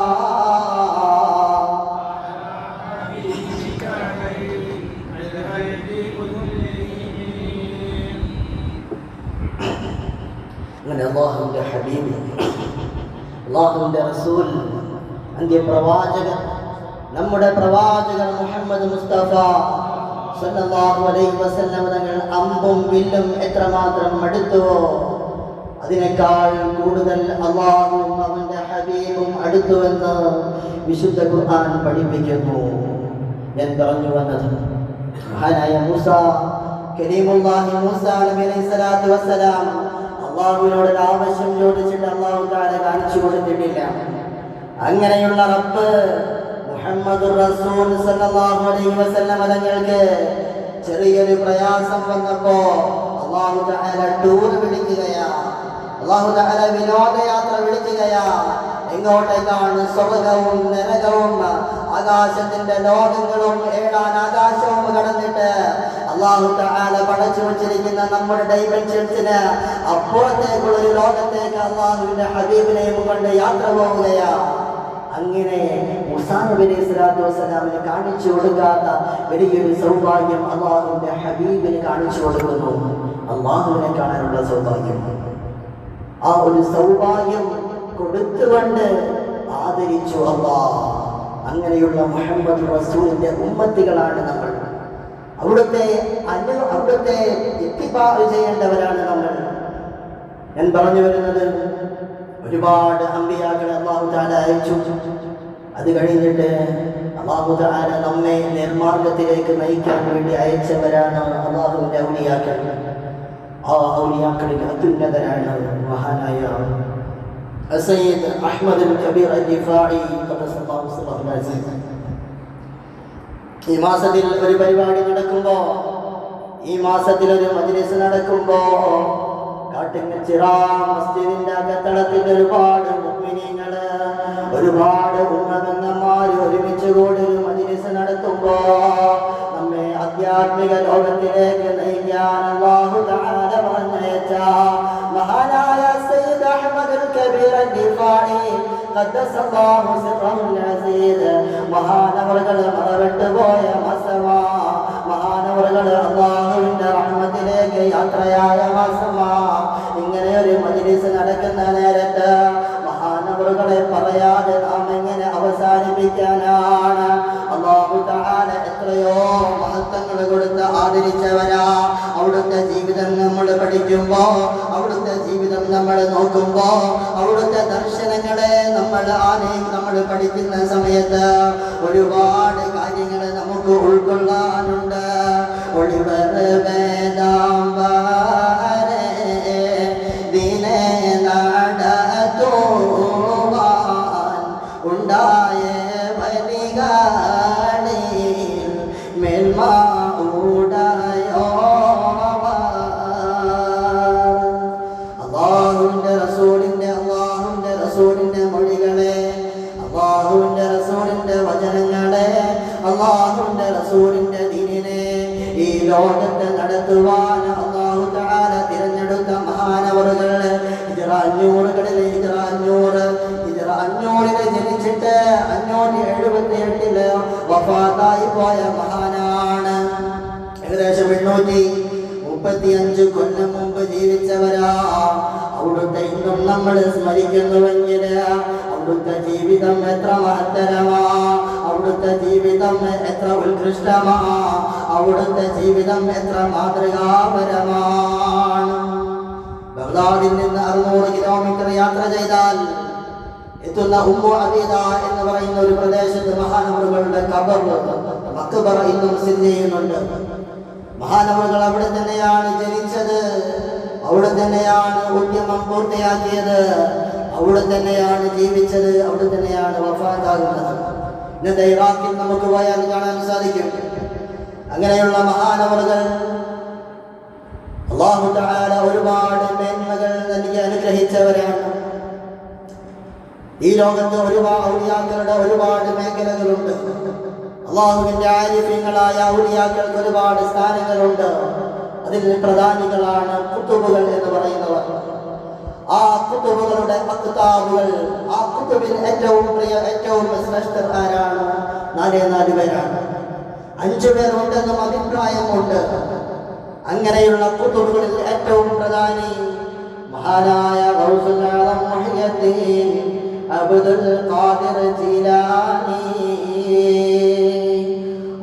അങ്ങനെ അല്ലാഹുവിൻ്റെ ഹബീബ്, അല്ലാഹുവിൻ്റെ റസൂൽ, അന്ത്യപ്രവാചകൻ, നമ്മുടെ പ്രവാചകൻ മുഹമ്മദ് മുസ്തഫ സല്ലല്ലാഹു അലൈഹി വസല്ലം തങ്ങൾ അമ്പും വില്ലും എത്രമാത്രം അടുത്തുവോ അതിനേക്കാൾ കൂടുതൽ അല്ലാഹുവും അവന്റെ ഹബീബും അടുത്തുവെന്ന് വിശുദ്ധ ഖുർആൻ പഠിപ്പിക്കുന്നു. ഞാൻ പറഞ്ഞു വന്നത് മഹാനായ മൂസ, കലീമുല്ലാഹി മൂസ നബി അലൈഹി സ്വലാത്തു വസ്സലാം അല്ലാഹുവിനോട് ഒരു ആവശ്യം ചോദിച്ചിട്ട് അല്ലാഹു തആല കാണിച്ചു കൊടുത്തിട്ടില്ല. അങ്ങനെയുള്ള റബ്ബ് മുഹമ്മദുർ റസൂൽ സല്ലല്ലാഹു അലൈഹി വസല്ലം തങ്ങൾക്ക് ചെറിയൊരു പ്രയാസം വന്നപ്പോ അല്ലാഹു തആല ടൂർ വിളിക്കുകയാ, അല്ലാഹു തആല വിനോദയാത്ര വിളിക്കുകയാ. എങ്ങോട്ടേക്കാണ്? സ്വർഗവും നരകവും ആകാശത്തിന്റെ ലോകങ്ങളും 7 ആകാശവും കടന്നിട്ട് അല്ലാഹു തആല പടച്ചു വച്ചിരിക്കുന്ന നമ്മുടെ ഡൈമെൻഷൻസിന് അപ്പുറത്തേക്കുള്ള ഒരു ലോകത്തേക്ക് അല്ലാഹുവിന്റെ ഹബീബിനെയും കൊണ്ട് യാത്ര പോവുകയാ. അങ്ങനെ മൂസാ നബി അലൈഹി സ്വലാത്തു വസ്സലാമിന് കാണിച്ചു കൊടുക്കാത്ത വലിയൊരു സൗഭാഗ്യം അല്ലാഹുവിന്റെ ഹബീബിന് കാണിച്ചു കൊടുക്കുന്നു. അല്ലാഹുവിനെ കാണാനുള്ള സൗഭാഗ്യം. ആ ഒരു സൗഭാഗ്യം കൊടുത്തുകൊണ്ട് ആദരിച്ചു അല്ലാഹ്. അങ്ങനെയുള്ള മുഹമ്മദ് റസൂലിന്റെ ഉമ്മത്തികളാണ് നമ്മൾ. അവിടുത്തെ ഇത്തിബാ ചെയ്യേണ്ടവരാണ് നമ്മൾ. ഞാൻ പറഞ്ഞു വരുന്നത്, ഒരുപാട് അമ്പിയാക്കളെ അല്ലാഹു തആല അയച്ചു. അത് കഴിഞ്ഞിട്ട് അല്ലാഹു തആല നമ്മെ നിർമാർഗത്തിലേക്ക് നയിക്കാൻ വേണ്ടി അയച്ചവരാണ് അല്ലാഹുവിന്റെ ഔലിയാക്കൾ. ആ ഔലിയാക്കളിൽ അത്യുന്നതരാണ് മഹാനായ സയ്യിദ് അഹ്മദ് കബീർ അൽ-റിഫാഇ ഖദ്ദസല്ലാഹു സിറഹുൽ അസീസ്. ഈ മാസത്തിൽ ഒരു പരിപാടി നടക്കുമ്പോൾ, ഈ മാസത്തിൽ ഒരു മജ്ലിസ് നടക്കുമ്പോൾ കാട്ടിങ്ങച്ചിറ മസ്ജിദിന്റെ അകത്തളത്തിൽ ഒരുപാട് മുഅ്മിനീങ്ങള്, ഒരുപാട് ഉമ്മതങ്ങന്മാർ ഒരുമിച്ച് കൂടി ഒരു മജ്ലിസ് നടത്തുമ്പോ നമ്മെ ആധ്യാത്മിക ലോകത്തിലേക്ക് നയിക്കാൻ അല്ലാഹു തആല പറഞ്ഞയച്ച മഹാനായ സയ്യിദ് അഹ്മദ് കബീർ അൽ-റിഫാഇ ഖദ്ദസല്ലാഹു സിറഹുൽ അസീസ് മഹാനവറുകൾ മറവിട്ട് പോയ മാസമാ. മഹാനവറുകൾ അല്ലാഹുവിന്റെ റഹ്മത്തിലേക്ക് യാത്രയായ മാസമാ. ഇങ്ങനെ ഒരു മജ്ലിസ് നടക്കുന്ന നേരത്ത് മഹാനവറുകളെ പറയാതെ നാം എങ്ങനെ അവസാനിപ്പിക്കാനാണ്? അല്ലാഹു തആല എത്രയോ മഹത്വങ്ങൾ കൊടുത്ത് ആദരിച്ചവരാ. അവിടുത്തെ ജീവിതം നമ്മൾ പഠിക്കുമ്പോ, അവിടുത്തെ ജീവിതം നമ്മൾ നോക്കുമ്പോ, അവിടുത്തെ ദർശനങ്ങളെ നമ്മൾ പഠിക്കുന്ന സമയത്ത് ഒരുപാട് കാര്യങ്ങൾ നമുക്ക് ഉൾക്കൊള്ളാനുണ്ട്. ഒളിവർ വേദാംബാരേ ദിനെ നടത്തുവാൻ ഉണ്ടായ വലികളിൽ മേൽമ ഉടയോ അല്ലാഹുവിന്റെ റസൂലിന്റെ മൊഴികളെ, അല്ലാഹുവിന്റെ റസൂലിന്റെ വചനങ്ങളെ, അല്ലാഹുവിന്റെ റസൂലിന്റെ ദീനിനെ ഈ ലോകത്ത് നടത്തുവാൻ അല്ലാഹു തആല തിരഞ്ഞെടുത്ത മഹാനവറുകൾ ഹിജ്റ 500 ജനിച്ചിട്ട് 578 വഫാത്തായി പോയ മഹാനാണ്. ഏകദേശം 835 കൊല്ലം മുമ്പ് ജീവിച്ചവരാ. അവിടുത്തെ ഇന്നും നമ്മൾ സ്മരിക്കുന്നുവെങ്കിൽ അവിടുത്തെ ജീവിതം എത്ര മഹത്തരമാ, അവിടുത്തെ ജീവിതം എത്ര ഉത്കൃഷ്ടമാ, അവിടുത്തെ ജീവിതം എത്ര മാതൃകാപരമാണ്. ബഗ്ദാദിൽ നിന്ന് 600 കിലോമീറ്റർ യാത്ര ചെയ്താൽ എത്തുന്ന ഉമ്മു അബീദ എന്ന് പറയുന്ന ഒരു പ്രദേശത്ത് മഹാനവറുകളുടെ മഖ്ബറ ഇന്നും സ്ഥിതി ചെയ്യുന്നുണ്ട്. മഹാനവറുകൾ അവിടെ തന്നെയാണ് ജനിച്ചത്, അവിടെ തന്നെയാണ് ഉദ്യമം പൂർത്തിയാക്കിയത്, അവിടെ തന്നെയാണ് ജീവിച്ചത്, അവിടെ തന്നെയാണ് വഫാത്താകുന്നത്. ഇന്നത്തെ ഇറാഖിൽ നമുക്ക് പോയാൽ കാണാൻ സാധിക്കും. അങ്ങനെയുള്ള മഹാനവറുകൾ അല്ലാഹു തആല ഒരുപാട് മേന്മകൾ നൽകി അനുഗ്രഹിച്ചവരാണ്. ഈ ലോകത്ത് ഒരുപാട് ഔലിയാക്കളുടെ ഒരുപാട് മേഖലകളുണ്ട്. അല്ലാഹുവിന്റെ ആരിഫീങ്ങളായ ഔലിയാക്കൾക്ക് ഒരുപാട് സ്ഥാനങ്ങളുണ്ട്. അതിൽ പ്രധാനികളാണ് കുത്തുബുകൾ എന്ന് പറയുന്നവർ. ആ കുത്തുബുകളുടെ അക്താബുകൾ, ആ കുത്തുബിൽ ഏറ്റവും ശ്രേഷ്ഠർ ആരാണ്? 4 പേരാണ്. 5 പേരുണ്ടെന്നും അഭിപ്രായമുണ്ട്. അങ്ങനെയുള്ള കുതുബുകളിൽ ഏറ്റവും പ്രധാനി മഹാനായ ഗൗസുൽ ആലം മുഹയ്യദ്ദീൻ അബ്ദുൽ ഖാദിർ ജീലാനി.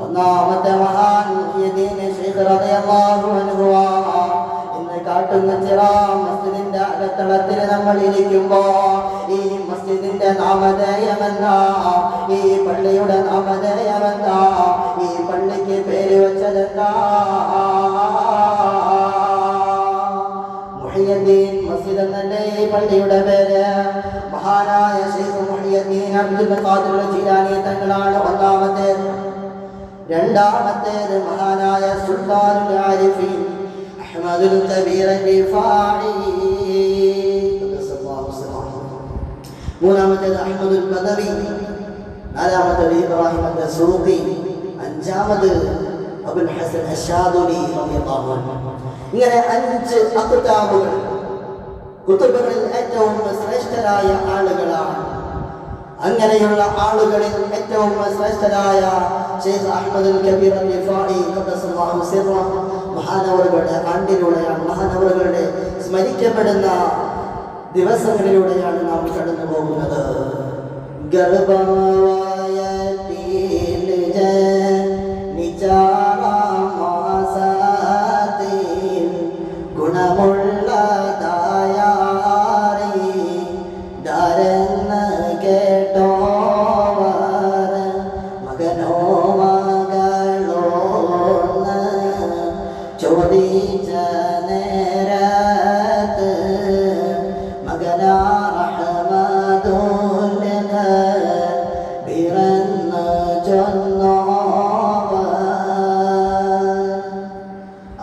ഒന്നാമത്തെ മഹാൻ മുഹയ്യദ്ദീൻ ശൈഖ് റളിയല്ലാഹു അൻഹു. ഇന്ന് കാട്ടുങ്ങച്ചിറ മസ്ജിദിന്റെ അകത്തളത്തിൽ നമ്മൾ ഇരിക്കുമ്പോ ഈ മസ്ജിദിന്റെ നാമധേയമെന്താ, ഈ പള്ളിയുടെ നാമധേയമെന്താ, ഈ പള്ളിക്ക് പേര് വെച്ചതെന്താ? മുഹയ്യദ്ദീൻ മസ്ജിദ് എന്നല്ലേ ഈ പള്ളിയുടെ പേര്. മഹാനായ ശൈഖ് മുഹയ്യദ്ദീൻ അബ്ദുൽ ഖാദിർ ജീലാനി തങ്ങളാണ് ഒന്നാമത്തേത്. രണ്ടാമത്തേത് മഹാനായ സുൽത്താനുൽ ആരിഫീൻ അഹ്മദുൽ കബീർ റിഫാഇ. മൂന്നാമത്തേത് അഹ്മദുൽ ബദവി. നാലാമത്തേത് ഇബ്രാഹിം അദ്ദസൂഖി. അഞ്ചാമത് അബുൽ ഹസൻ അശ്ശാദുലി റളിയല്ലാഹു അൻഹു. ഇങ്ങനെ 5 അഖ്താബുകൾ കുതുബുകളിൽ ഏറ്റവും ശ്രേഷ്ഠരായ ആളുകളാണ്. അങ്ങനെയുള്ള ആളുകളിൽ ഏറ്റവും ശ്രേഷ്ഠരായ ശൈഖ് അഹ്മദുൽ കബീർ റിഫാഇ ഖദ്ദസല്ലാഹു സിർറഹു മഹാനവറുകളുടെ ആണ്ടിലൂടെയാണ്, മഹാനവറുകളുടെ സ്മരിക്കപ്പെടുന്ന ദിവസങ്ങളിലൂടെയാണ് നാം കടന്നു പോകുന്നത്.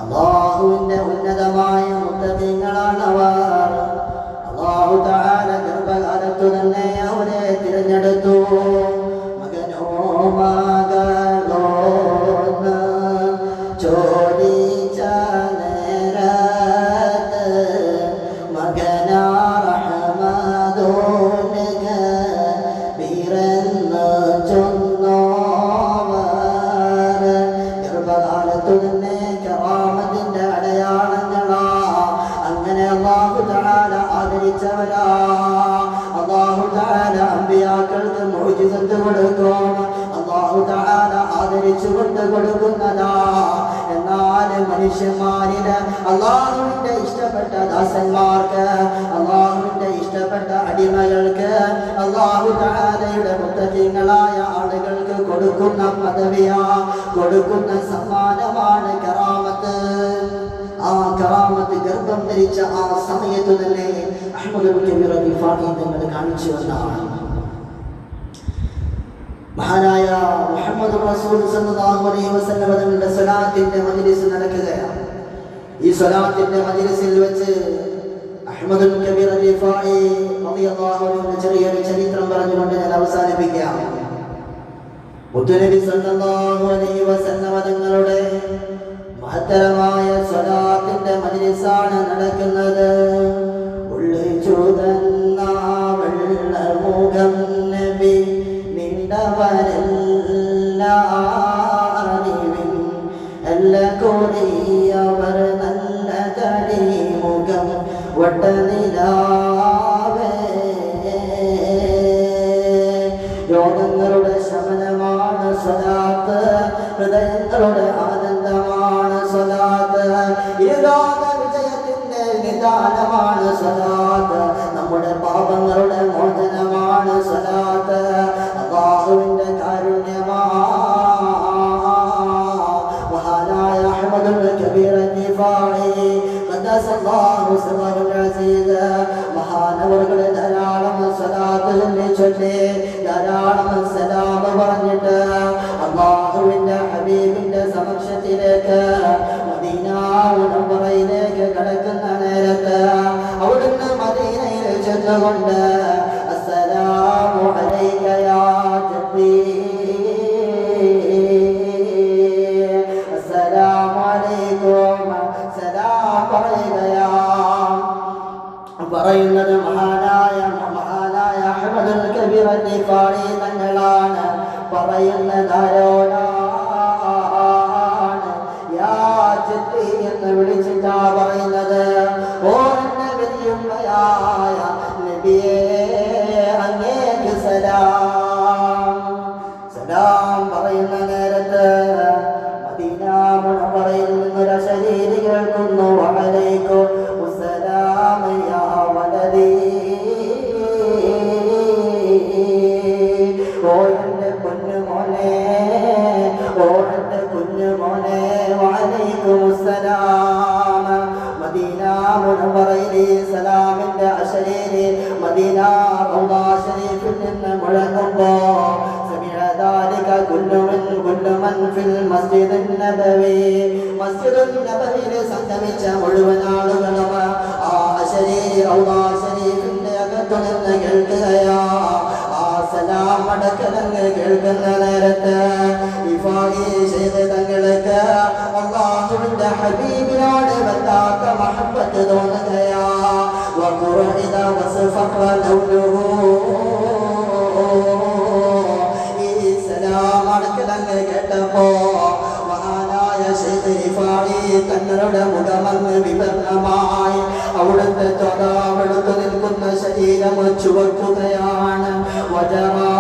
അല്ലാഹുവിന്റെ ഉന്നതമായ മുത്തഖീങ്ങളാണവർ. അല്ലാഹു തആല ഗർഭകാലത്തു തന്നെ അവരെ തിരഞ്ഞെടുത്തു. മകനോ മകളോ ചോദിച്ച നേരത്ത് മകനാ റഹ്മതുൽ ബിറന്ന് ചൊന്നോവർ. ഗർഭകാലത്തു തന്നെ കറാമത്തിന്റെ അടയാളങ്ങളാ. അങ്ങനെ അല്ലാഹു തആല ആദരിച്ചവരാ. അല്ലാഹു തആല അമ്പിയാക്കൾക്ക് മുഅ്ജിസത്ത് കൊടുക്കും. അല്ലാഹു തആല ആദരിച്ചുകൊണ്ട് കൊടുക്കുന്നതാ. എന്നാൽ മനുഷ്യന്മാരില് അല്ലാഹുവിന്റെ ഇഷ്ടപ്പെട്ട ദാസന്മാർക്ക്, അല്ലാഹുവിന്റെ ഇഷ്ടപ്പെട്ട അടിമകൾക്ക്, അല്ലാഹു തആലയുടെ മുത്തഖീങ്ങളായ ആളുകൾക്ക് കൊടുക്കുന്ന പദവിയാ, കൊടുക്കുന്ന സമ്മാനമാണ് കറാമത്ത്. ആ കറാമത്ത് ഗർഭം ധരിച്ച ആ സമയത്ത് തന്നെ അഹ്മദുൽ കബീർ റിഫാഇ തങ്ങൾ കാണിച്ചു വന്നതാണ്. മഹാനായ മുഹമ്മദ് റസൂൽ സല്ലല്ലാഹു അലൈഹി വസല്ലം തങ്ങളുടെ സ്വലാത്തിന്റെ മജ്ലിസ് നടക്കുകയാണ്. ഈ സ്വലാത്തിന്റെ മജ്ലിസിൽ വെച്ച് അഹ്മദുൽ കബീർ റിഫാഇ റളിയല്ലാഹു അൻഹു ചെറിയൊരു ചരിത്രം പറഞ്ഞുകൊണ്ട് ഞാൻ അവസാനിപ്പിക്കാം. മുത്തുനബി സല്ലല്ലാഹു അലൈഹി വസല്ലം തങ്ങളുടെ മഹത്തരമായ സ്വലാത്തിന്റെ മജ്ലിസാണ് നടക്കുന്നത്. ഉള്ളി ചുവന്ന വെള്ളമുഖം നബി നിണ്ടവരെല്ലാറിവിൻ എല്ല കോടിയവർ നല്ല തടിമുഖം വട്ടനിലാവേ. രോഗങ്ങളുടെ ശമനമാണ് സ്വലാത്ത്, ഹൃദയങ്ങളുടെ ആനന്ദമാണ് സ്വലാത്ത്, ഇരുലോക വിജയത്തിന്റെ നിദാനമാണ് സ്വലാത്ത്, നമ്മുടെ പാപങ്ങളുടെ മോചനമാണ് സ്വലാത്ത്, അല്ലാഹുവിന്റെ കാരുണ്യമാണ്. മഹാനായ അഹ്മദുൽ കബീർ റിഫാഇ ഖദ്ദസല്ലാഹു സിർറഹുൽ അസീസ് മഹാനവറുകളെ ധാരാളം സ്വലാത്ത് ചൊല്ലി ധാരാളം സലാം പറഞ്ഞിട്ട് അല്ലാഹുവിന്റെ ഹബീബിന്റെ സമക്ഷത്തിലേക്ക് മദീന മുനവ്വറയിലേക്ക് കടക്കുന്ന നേരത്ത് അവിടുന്ന് മദീനയിൽ ചെന്നുകൊണ്ട് അസ്സലാമു അലൈക യാ ജബ്രീ, അസ്സലാമു അലൈക്കും, സലാം പറയുന്നത് മഹാനായ അഹ്മദുൽ കബീർ റിഫാഇ തങ്ങളാണ്. പറയുന്നത് ആരോടാ? നേരത്ത് മദീന മുനവ്വറയിൽ നിന്നൊരു അശരീരി കേൾക്കുന്നു. വഅലൈക്കും അസ്സലാം യാ വലദീ. ഓ എൻ്റെ കുഞ്ഞുമോനെ, ഓ എൻ്റെ കുഞ്ഞുമോനെ, വഅലൈക്കും അസ്സലാം. മദീന മുനവ്വറയിലെ സലാമിന്റെ അശരീരി മദീന റൗള ശരീഫിൽ നിന്ന് മുഴങ്ങുമ്പോൾ മസ്ജിദുന്നബവിയിൽ സംഗമിച്ച മുഴുവൻ ആളുകളും ആ അശരീരി റൗള ശരീഫിന്റെ അകത്തു നിന്ന് കേൾക്കുകയാ. ആ സലാം അടക്കലങ്ങ് കേൾക്കുന്ന നേരത്ത് ഇഫായി ശൈഖ് തങ്ങൾക്ക് അല്ലാഹുവിന്റെ ഹബീബിനോട് വല്ലാത്ത മഹബ്ബത്ത് തോന്നുകയാ. വഖുറഇദ വസഫഖ ലൗലുഹു. ഈ സലാം അടക്കലങ്ങ് കേട്ടപ്പോ മഹാനായ ശൈഖ് ഇഫായി തങ്ങളുടെ മുഖമങ്ങ് വിവർണമായി. അവിടുത്തെ ത്വകാവെടുത്തു നിൽക്കുന്ന ശരീരം ചുവക്കുകയാണ്. വജറാ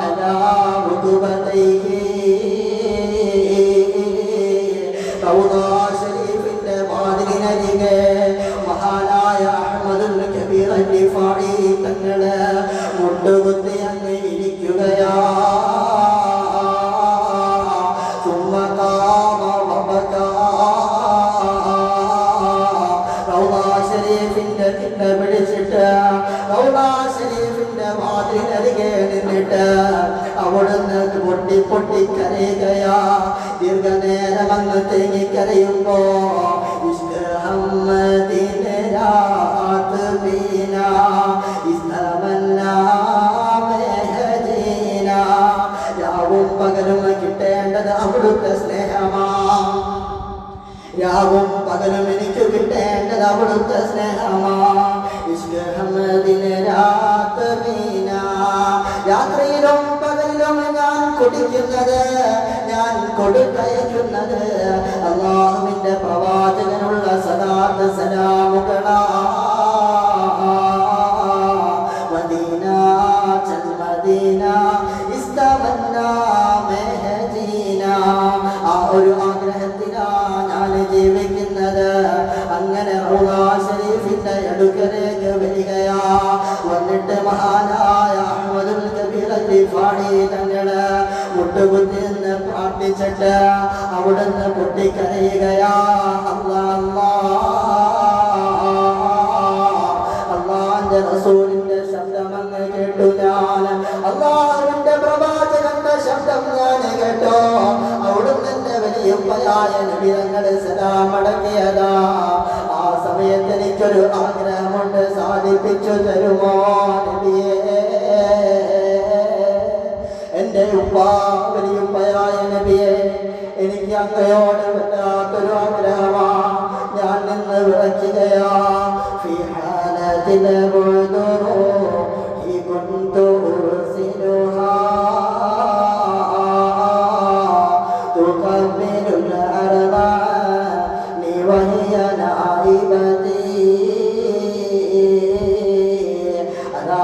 അലാ റുതുബതൈഹി. റൗള ശരീഫിന്റെ വാതിലിനരികെ മഹാനായ അഹ്മദുൽ കബീർ റിഫായി തങ്ങള് മുട്ടുകുത്തി അങ്ങ് ഇരിക്കുകയാ. പിടിച്ചിട്ട് റൗള ശരീഫിന്റെ വാതിലിനരികെ നിന്നിട്ട് അവിടുന്ന് പൊട്ടി പൊട്ടി കരയുകയാ. ദീർഘനേരം അങ്ങ് തേങ്ങിക്കരയുമ്പോ രാവും പകലും കിട്ടേണ്ടത് അവിടുത്തെ സ്നേഹമാ. രാവും പകലും എനിക്ക് കിട്ടേണ്ടത് അവിടുത്തെ സ്നേഹമാ. രാത്രിയിലും പകലിലും ഞാൻ കുടിക്കുന്നത്, ഞാൻ കൊടുത്തയക്കുന്നത് അല്ലാഹുവിന്റെ പ്രവാചകനുള്ള സലാത്ത് സലാമുകളാ. Medina ചൽ Medina ഇസ്തമന്നാ മെഹദീന. ആ ഒരു ആഗ്രഹത്തിലാ ഞാൻ ജീവിക്കുന്നത്. അങ്ങനെ റൗള ശരീഫിന്റെ അടുക്കലേക്ക് വരികയാ. വന്നിട്ട് മഹാനായ അഹ്മദുൽ കബീർ റിഫായി തങ്ങള് മുട്ടുകുത്തി നിന്ന് പ്രാർത്ഥിച്ചിട്ട് അവിടുന്ന് പൊട്ടിക്കരയുകയാ. അല്ലാഹുവിന്റെ റസൂലിന്റെ ശബ്ദം അങ്ങ് കേട്ടു ഞാൻ. അല്ലാഹുവിന്റെ പ്രവാചകന്റെ ശബ്ദം ഞാൻ കേട്ടോ. അവിടുന്ന് എന്റെ വലിയപ്പയായ നബി തങ്ങളെ സലാം അടക്കിയതാ. ആ സമയത്ത് എനിക്കൊരു ആഗ്രഹമുണ്ട്, സാധിപ്പിച്ചു തരുമോ നബിയേ? എന്റെ വലിയപ്പയായ നബിയെ, എനിക്ക് അങ്ങയോട് വല്ലാത്തൊരു ആഗ്രഹമാ. ഞാൻ നിന്ന് വിറയ്ക്കുകയാ. ഫീ ഹാലത്തിൽ ബുദൂഹി കുന്തു ഉർസിലുഹാ തുഖബ്ബിലുൽ അർള വഹിയ നായിബതി. അതാ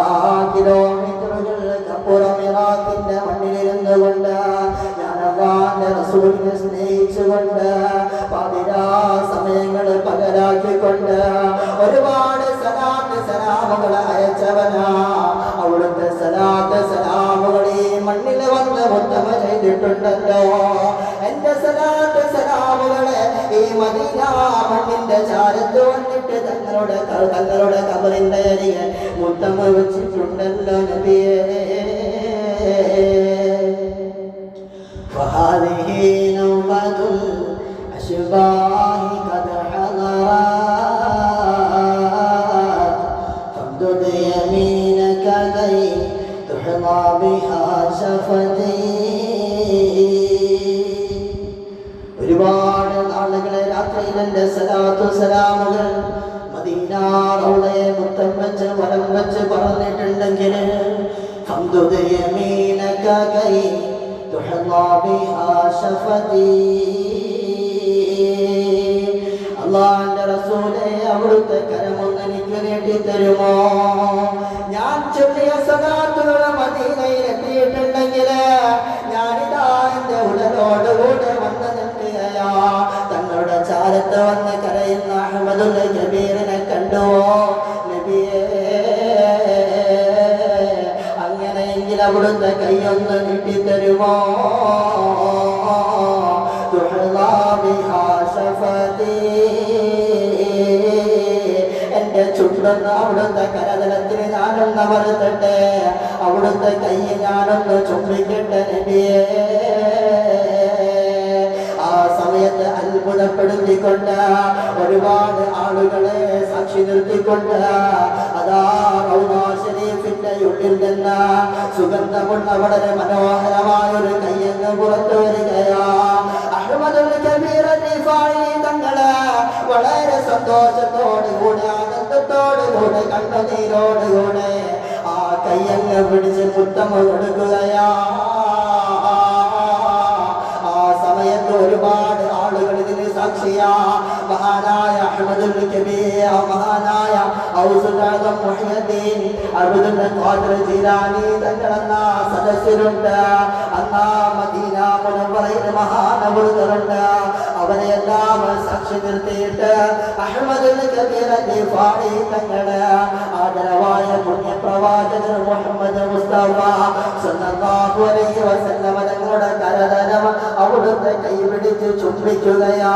കിലോമീറ്ററുകൾക്കപ്പുറം ഇറാഖിന്റെ മണ്ണിലിരുന്നു കൊണ്ട് ഞാൻ അല്ലാഹുവിന്റെ റസൂലിനെ സ്നേഹിച്ചുകൊണ്ട് പതിരാ സമയങ്ങൾ പകരാക്കിക്കൊണ്ട് ഒരുപാട് സലാത്ത് സലാമുകൾ അയച്ചവനാ. അവിടുത്തെ സലാത്ത് സലാമുകൾ ഈ മണ്ണിൽ വന്ന് ഉത്തമ ചെയ്തിട്ടുണ്ടല്ലോ. എന്റെ സലാത്ത് സലാമുകളെ ഈ മദീന മണ്ണിന്റെ ചാരത്ത് വന്നിട്ട് തങ്ങളുടെ ഖബറിന്റെ അരികെ മുത്തമ വെച്ചിട്ടുണ്ടല്ലോ നബിയേ. فهذه نوبة الأشباح قد حضرت فامدد يمينك كي تحظى بها شفتي. ഒരുപാട് നാളുകളെ രാത്രിയിൽ എൻ്റെ സലാത്തു സലാമുകൾ മദീന റൗളയെ മുത്തം വെച്ച് വലം വെച്ച് പറഞ്ഞിട്ടുണ്ടെങ്കിൽ ഫംദുദ് യമീനക കൈ തുഹ്ളാ ബിഹാ ശഫതി. അല്ലാഹുവിന്റെ റസൂലേ, അവിടുത്തെ കരമൊന്ന് എനിക്ക് നീട്ടിത്തരുമോ? ഞാൻ ചൊല്ലിയ സലാത്തുകൾ മദീനയിൽ എത്തിയിട്ടുണ്ടെങ്കിൽ ഞാനിതാ എൻ്റെ ഉടലോടുകൂടെ വന്ന് നിൽക്കുകയാ. തങ്ങളുടെ ചാരത്ത് വന്ന് കരയുന്ന അഹ്മദുൽ കബീറിനെ കണ്ടുവോ നബിയേ? അങ്ങനെയെങ്കിൽ അവിടുത്തെ കൈയൊന്ന് നീട്ടിത്തരുമോ? എന്റെ ചുണ്ടൊന്ന് അവിടുത്തെ കരതലത്തിന് ഞാനൊന്ന് അമർത്തട്ടെ, അവിടുത്തെ കൈ ഞാനൊന്ന് ചുംബിക്കട്ടെ നബിയേ. ആ സമയത്ത് അത്ഭുതപ്പെടുത്തിക്കൊണ്ട് ഒരുപാട് ആളുകളെ സാക്ഷി നിർത്തിക്കൊണ്ട് അതാ റൗദാ ശരീഫിന്റെ ഉള്ളിൽ നിന്ന് സുഗന്ധമുള്ള വളരെ മനോഹരമായ ഒരു കയ്യങ്ങ് പുറത്തു വരികയാ. അഹ്മദുൽ കബീർ റിഫായി തങ്ങള് വളരെ സന്തോഷത്തോടുകൂടെ ആനന്ദത്തോടുകൂടെ കണ്ണുനീരോടുകൂടെ ആ കയ്യങ്ങ് പിടിച്ച് മുത്തം കൊടുക്കുകയാ. ആ സമയത്ത് ഒരുപാട് ആളുകൾ ഇതിന് സാക്ഷിയാ. മഹാനായ അഹ്മദുൽ കബീർ, മഹാനായ ഔസുൽ ആദം മുഹ്യിദ്ദീൻ അബ്ദുൽ ഖാദിർ ജീലാനി തങ്ങളെന്ന സദസ്യരുണ്ട്. അന്നാ മദീന മുനവ്വറയിൽ മഹാനവറുകളുണ്ട്. അവരെയെല്ലാം സാക്ഷി നിർത്തിയിട്ട് അഹ്മദുൽ കബീർ റിഫായി തങ്ങള് ആദരവായ പുണ്യപ്രവാചകർ മുഹമ്മദ് മുസ്തഫ സല്ലല്ലാഹു അലൈഹി വസല്ലം തങ്ങളുടെ കരതലം അവിടുത്തെ കൈപിടിച്ച് ചുംബിക്കുകയാ.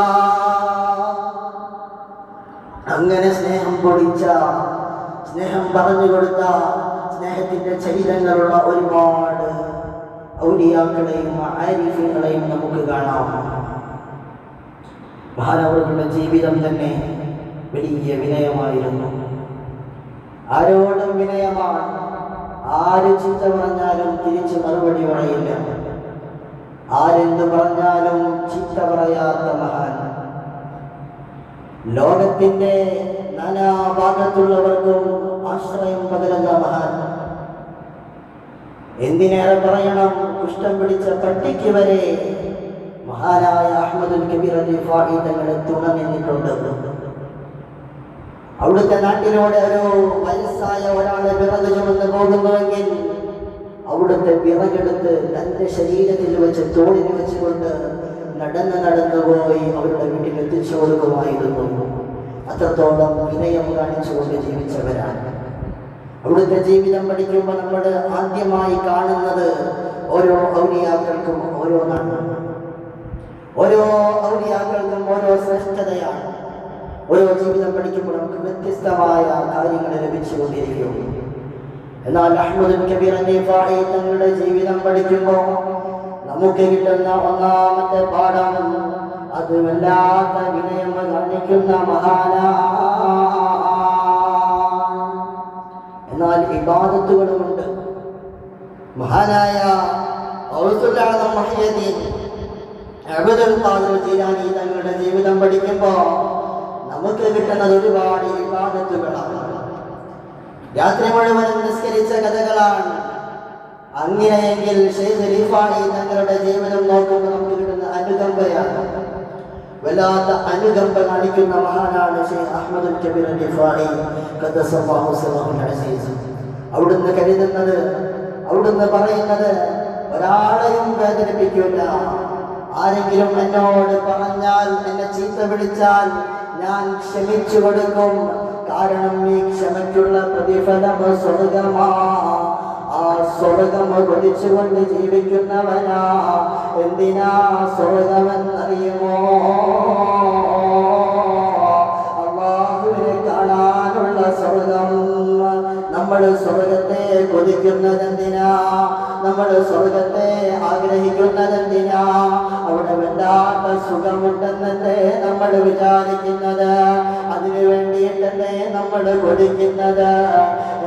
അങ്ങനെ സ്നേഹം പൊടിച്ച, സ്നേഹം പറഞ്ഞു കൊടുത്ത, സ്നേഹത്തിന്റെ ചരിതങ്ങളുള്ള ഒരുപാട് ഔലിയാക്കളെയും ആരിഫീങ്ങളെയും നമുക്ക് കാണാം. മഹാനവറുകളുടെ ജീവിതം തന്നെ വലിയ വിനയമായിരുന്നു. ആരോടും വിനയമാണ്. ആര് ചീത്ത പറഞ്ഞാലും തിരിച്ച് മറുപടി പറയില്ല. ആരെന്ത് പറഞ്ഞാലും ചീത്ത പറയാത്ത മഹാൻ. ലോകത്തിന്റെ നാനാഭാഗത്തുള്ളവർക്കും ആശ്രയം പകരുന്ന മഹാൻ. എന്തിനേറെ പറയണം, കുഷ്ഠം പിടിച്ച പട്ടിക്ക് വരെ മഹാനായ അഹ്മദുൽ കബീർ റിഫായി തങ്ങളെ തുണ നിന്നിട്ടുണ്ട്. അവിടുത്തെ നാട്ടിലൂടെ ഒരു വയസ്സായ ഒരാളെ വിറക് ചുമന്ന് പോകുന്നുവെങ്കിൽ അവിടുത്തെ വിറകെടുത്ത് തന്റെ ശരീരത്തിൽ വെച്ച് തോളിന് വെച്ചുകൊണ്ട് നടന്നു പോയി അവരുടെ വീട്ടിൽ എത്തിച്ചു കൊടുക്കുമായിരുന്നു. അത്രത്തോളം വിനയം കാണിച്ചുകൊണ്ട് ജീവിച്ചവരാണ്. അവിടുത്തെ ജീവിതം പഠിക്കുമ്പോൾ നമ്മൾ ആദ്യമായി കാണുന്നത് ഓരോ ഔലിയാക്കൾക്കും ഓരോന്നാണ്. ഓരോ ഔലിയാക്കൾക്കും ഓരോ ശ്രേഷ്ഠതയാണ്. ഓരോ ജീവിതം പഠിക്കുമ്പോൾ നമുക്ക് വ്യത്യസ്തമായ കാര്യങ്ങൾ ലഭിച്ചുകൊണ്ടിരിക്കും. എന്നാൽ അഹ്മദുൽ കബീർ റിഫായി തങ്ങളുടെ ജീവിതം പഠിക്കുമ്പോൾ നമുക്ക് കിട്ടുന്ന ഒന്നാമത്തെ പാഠം അത് വല്ലാത്ത വിനയം കാണിക്കുന്ന മഹാനാ. എന്നാൽ ഇബാദത്തുകളുമുണ്ട്. മഹാനായ ഔസുൽ ആദം മുഹ്യിദ്ദീൻ അബ്ദുൽ ഖാദിർ ജീലാനി തങ്ങളുടെ ജീവിതം പഠിക്കുമ്പോൾ നമുക്ക് കിട്ടുന്നത് ഒരുപാട് ഇബാദത്തുകളാണ്. രാത്രി മുഴുവൻ നിസ്കരിച്ച കഥകളാണ്. അങ്ങനെയെങ്കിൽ ശൈഖ് റിഫായി തങ്ങളുടെ ജീവിതം നോക്കുമ്പോൾ നമുക്ക് കിട്ടുന്ന അനുകമ്പയാണ്. വല്ലാത്ത അനുകമ്പ കാണിക്കുന്ന മഹാനാണ് ശൈഖ് അഹ്മദുൽ കബീർ റിഫായി ഖദ്ദസല്ലാഹു സിറഹുൽ അസീസ്. അവിടുന്ന് കരുതുന്നത്, അവിടുന്ന് പറയുന്നത് ഒരാളെയും വേദനിപ്പിക്കില്ല. ആരെങ്കിലും എന്നോട് പറഞ്ഞാൽ, എന്നെ ചീത്ത വിളിച്ചാൽ ഞാൻ ക്ഷമിച്ചു കൊടുക്കും. കാരണം ഈ ക്ഷമയ്ക്കുള്ള പ്രതിഫലം സ്വർഗമാ. ആ സ്വർഗം കൊതിച്ചുകൊണ്ട് ജീവിക്കുന്നവനാ. എന്തിനാ സ്വർഗമെന്നറിയുമോ? അല്ലാഹുവിനെ കാണാനുള്ള സ്വർഗം. നമ്മൾ സ്വർഗത്തെ കൊതിക്കുന്നതെന്തിനാ? നമ്മൾ സ്വർഗത്തെ ആഗ്രഹിക്കുന്നതെന്തിനാ? അവിടെ വല്ലാത്ത സുഖമുണ്ടെന്നല്ലേ നമ്മൾ വിചാരിക്കുന്നത്. അതിനു വേണ്ടിയിട്ടല്ലേ നമ്മൾ കൊതിക്കുന്നത്.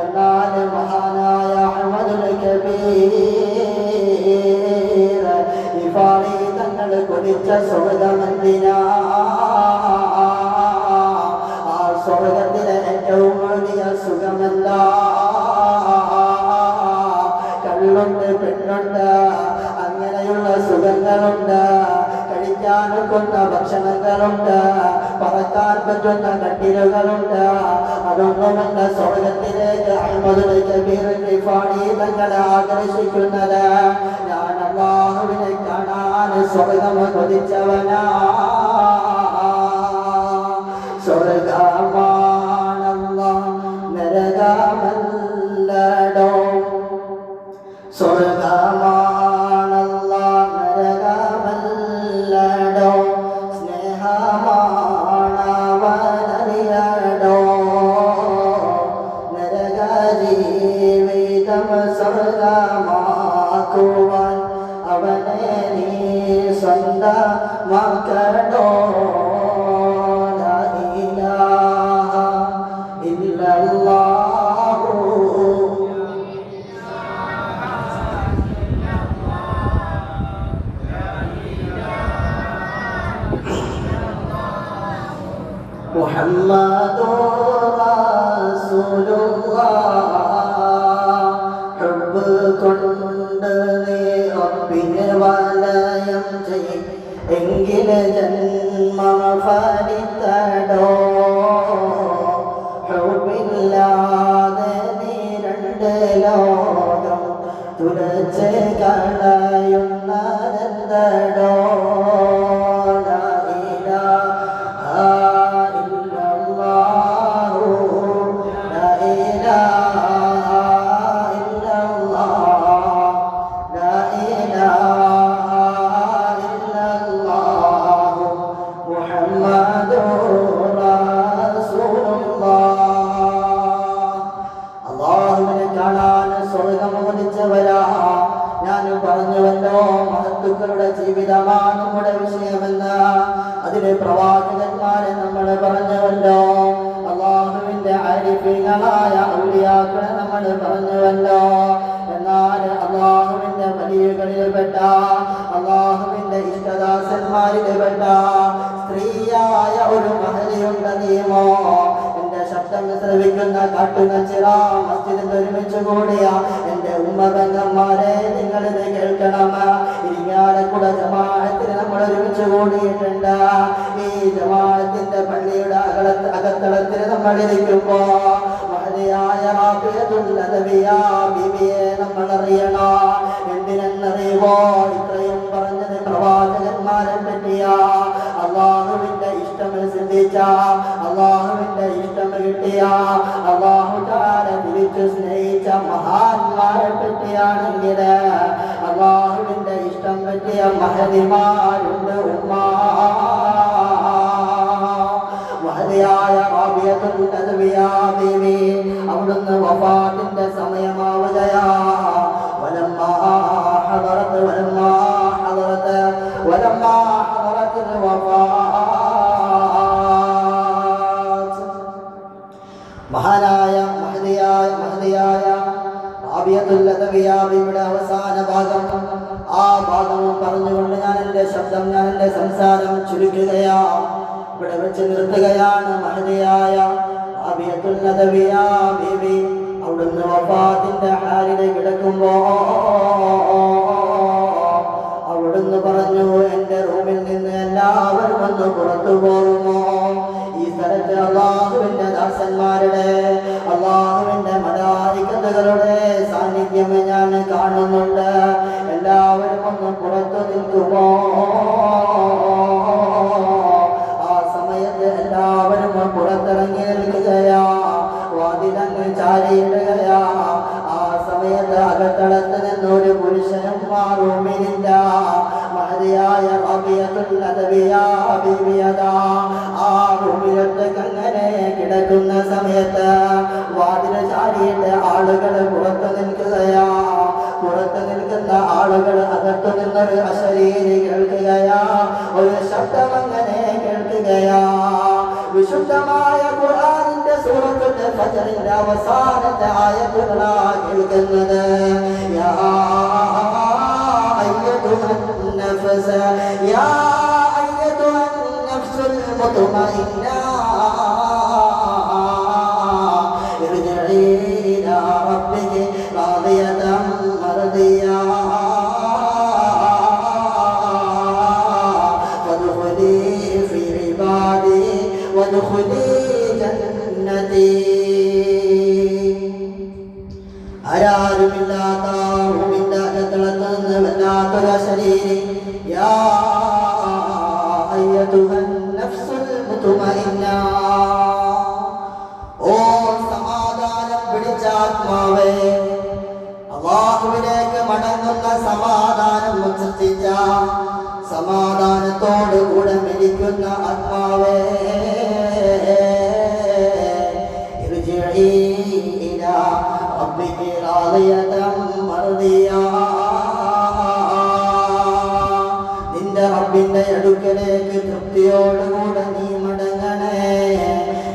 എന്നാൽ മഹാനായ അഹ്മദുൽ കബീർ റിഫായി തങ്ങൾ കൊതിച്ച സ്വർഗമെന്തിനാ? ആ സ്വർഗത്തിലെ ഏറ്റവും വലിയ സുഖമെന്താ? കള്ളുണ്ട്, പെണ്ണുണ്ട്, അങ്ങനെയുള്ള സുഖങ്ങളുണ്ട്. കഴിക്കാനൊക്കുന്ന ഭക്ഷണങ്ങളുണ്ട്, പറക്കാൻ പറ്റുന്ന കട്ടിലുകളുണ്ട്. അതൊന്നുമല്ല സ്വർഗത്തിലേക്ക് അഹ്മദുൽ കബീർ റിഫായി തങ്ങളെ ആകർഷിക്കുന്നത്. ഞാൻ അല്ലാഹുവിനെ കാണാൻ കാണാൻ സ്വർഗം കൊതിച്ചവനാ സ്വർഗമാണല്ലോ നരകമല്ലടോ സ്വർഗമാണല്ലോ നരകമല്ലടോ സ്നേഹമാണവനറിയടോ നരക ജീവിതം സ്വർഗമാക്കുവാൻ അവനെ നീ സ്വന്തമാക്കടോ മുഹമ്മദുർ റസൂലുള്ളാഹ് ഹബ്ബ് കൊണ്ട് നീ റബ്ബിനെ വലയം ചെയ് എങ്കില് ജന്മം ഫലിത്തടോ ഹബ്ബില്ലാതെ നീ രണ്ട് ലോകം തുലച്ച് കളയുന്നതെന്തടോ ഞാൻ പറഞ്ഞുവല്ലോ മഹത്തുക്കളുടെ ജീവിതമാണ് നമ്മുടെ വിഷയമെന്ന്. അതിന് പ്രവാചകന്മാരെ നമ്മൾ പറഞ്ഞുവല്ലോ. അള്ളാഹുവിന്റെ ആരിഫീങ്ങളായ ഔലിയാക്കളെ നമ്മൾ പറഞ്ഞുവല്ലോ. എന്നാൽ അള്ളാഹുവിന്റെ വലിയകളിൽപ്പെട്ട അള്ളാഹുവിന്റെ ഇഷ്ടദാസന്മാരിൽപ്പെട്ട സ്ത്രീയായ ഒരു മഹലിയുണ്ടറിയുമോ? ശബ്ദം ശ്രവിക്കുന്ന കാട്ടുനച്ചിറ മസ്ജിദിൽ ഒരുമിച്ച് കൂടിയ എന്റെ ഉമ്മബന്ധന്മാരെ നിങ്ങളിത് കേൾക്കണം. ഇരിങ്ങാലക്കുട ജമാഅത്തിന് നമ്മൾ ഒരുമിച്ച് കൂടിയിട്ടുണ്ട്. ഈ ജമാഅത്തിന്റെ പള്ളിയുടെ അകത്തളത്തിൽ നമ്മൾ ഇരിക്കുമ്പോ മഹദിയായ റാബിയത്തുൽ അദവിയ ബീവിയെ നമ്മൾ അറിയണം. എന്തിനെന്നറിയുമോ? ഇത്രയും പറഞ്ഞത് പ്രവാചകന്മാരെ പറ്റിയ അള്ളാഹുവിന്റെ ഇഷ്ടം സിദ്ധിച്ച അള്ളാഹുവിന്റെ ഇഷ്ടം കിട്ടിയ അള്ളാഹു താര തിരിച്ചു സ്നേഹിച്ച മഹാന്മാരെ പറ്റിയാണെങ്കിൽ അള്ളാഹുവിന്റെ ഇഷ്ടം പറ്റിയ മഹദിമാരുണ്ട്. മഹദിയായ റാബിയത്തുൽ അദവിയ ബീവി അവിടുന്ന് വഫാത്തിന്റെ സമയമാവുകയാ. വലമ്മാ ഹദറത്ത് മഹാനായ മഹദിയായ റാബിയത്തുൽ അദവിയ ബീവിയുടെ അവസാന ഭാഗം, ആ ഭാഗവും പറഞ്ഞുകൊണ്ട് ഞാൻ എൻ്റെ സംസാരം ചുരുക്കുകയാ, ഇവിടെ വെച്ച് നിർത്തുകയാണ്. മഹദിയായ റാബിയത്തുൽ അദവിയ ബീവി അവിടുന്ന് വഫാത്തിന്റെ ഹാലിൽ കിടക്കുമ്പോ അവിടുന്ന് പറഞ്ഞു, എൻ്റെ റൂമിൽ നിന്ന് എല്ലാവരും ഒന്ന് പുറത്തു പോകുമോ? ഈ സ്ഥലത്ത് അള്ളാഹുവിന്റെ ദാസന്മാരുടെ അള്ളാഹുവിന്റെ മലായികത്തുകളുടെ സാന്നിധ്യം ഞാൻ കാണുന്നുണ്ട്. എല്ലാവരും ഒന്ന് പുറത്തു നിൽക്കുമോ? ആ സമയത്ത് എല്ലാവരും പുറത്തിറങ്ങി നിൽക്കുകയാ, വാതിലങ്ങ് ചാരിയിടുകയാ. ആ സമയത്ത് അകത്തളത്ത് നിന്നൊരു പുരുഷനും ആ റൂമിലില്ല. മഹദിയായ റാബിയത്തുൽ അദവിയ ബീവി ആ റൂമിലൊറ്റയ്ക്ക് അങ്ങനെ കിടക്കുന്ന സമയത്ത് വാതിൽ ചാരിയിട്ട് ആളുകൾ പുറത്തു നിൽക്കുകയാ. പുറത്തു നിൽക്കുന്ന ആളുകൾ അകത്തു നിന്നൊരു അശരീരി കേൾക്കുകയാ, ഒരു ശബ്ദം അങ്ങനെ കേൾക്കുകയാ. വിശുദ്ധമായ ഖുർആനിന്റെ സൂറത്തുൽ ഫജ്റിന്റെ അവസാനത്തെ ആയത്തുകളാ കേൾക്കുന്നത്. യാ അയ്യതുഹൻ നഫ്സ യാ അയ്യതുഹൻ നഫ്സുൽ മുത്മഇന്ന ഇർജിഇ ഇലാ റബ്ബികി റാദിയതൻ മർദിയ വദ്ഖുലി ഫീ ഇബാദി വദ്ഖുലി ജന്നതി. ആരാരുമില്ലാത്ത റൂമിന്റെ അകത്തളത്ത് നിന്ന് വല്ലാത്തൊരു ശരീരം, യാ മുത്മഇന്നാ. ഓ സമാധാനം പിടിച്ച ആത്മാവേ, അല്ലാഹുവിലേക്ക് മടങ്ങുന്ന സമാധാനം സൃഷ്ടിച്ച സമാധാനത്തോടു കൂടെ മരിക്കുന്ന ആത്മാവേ, ഇർജിഇ ഇലാ റബ്ബികി റാദിയതൻ മർദിയാ. നിന്റെ റബ്ബിന്റെ അടുക്കലേക്ക് തൃപ്തിയോടുകൂടെ നീ മടങ്ങണേ.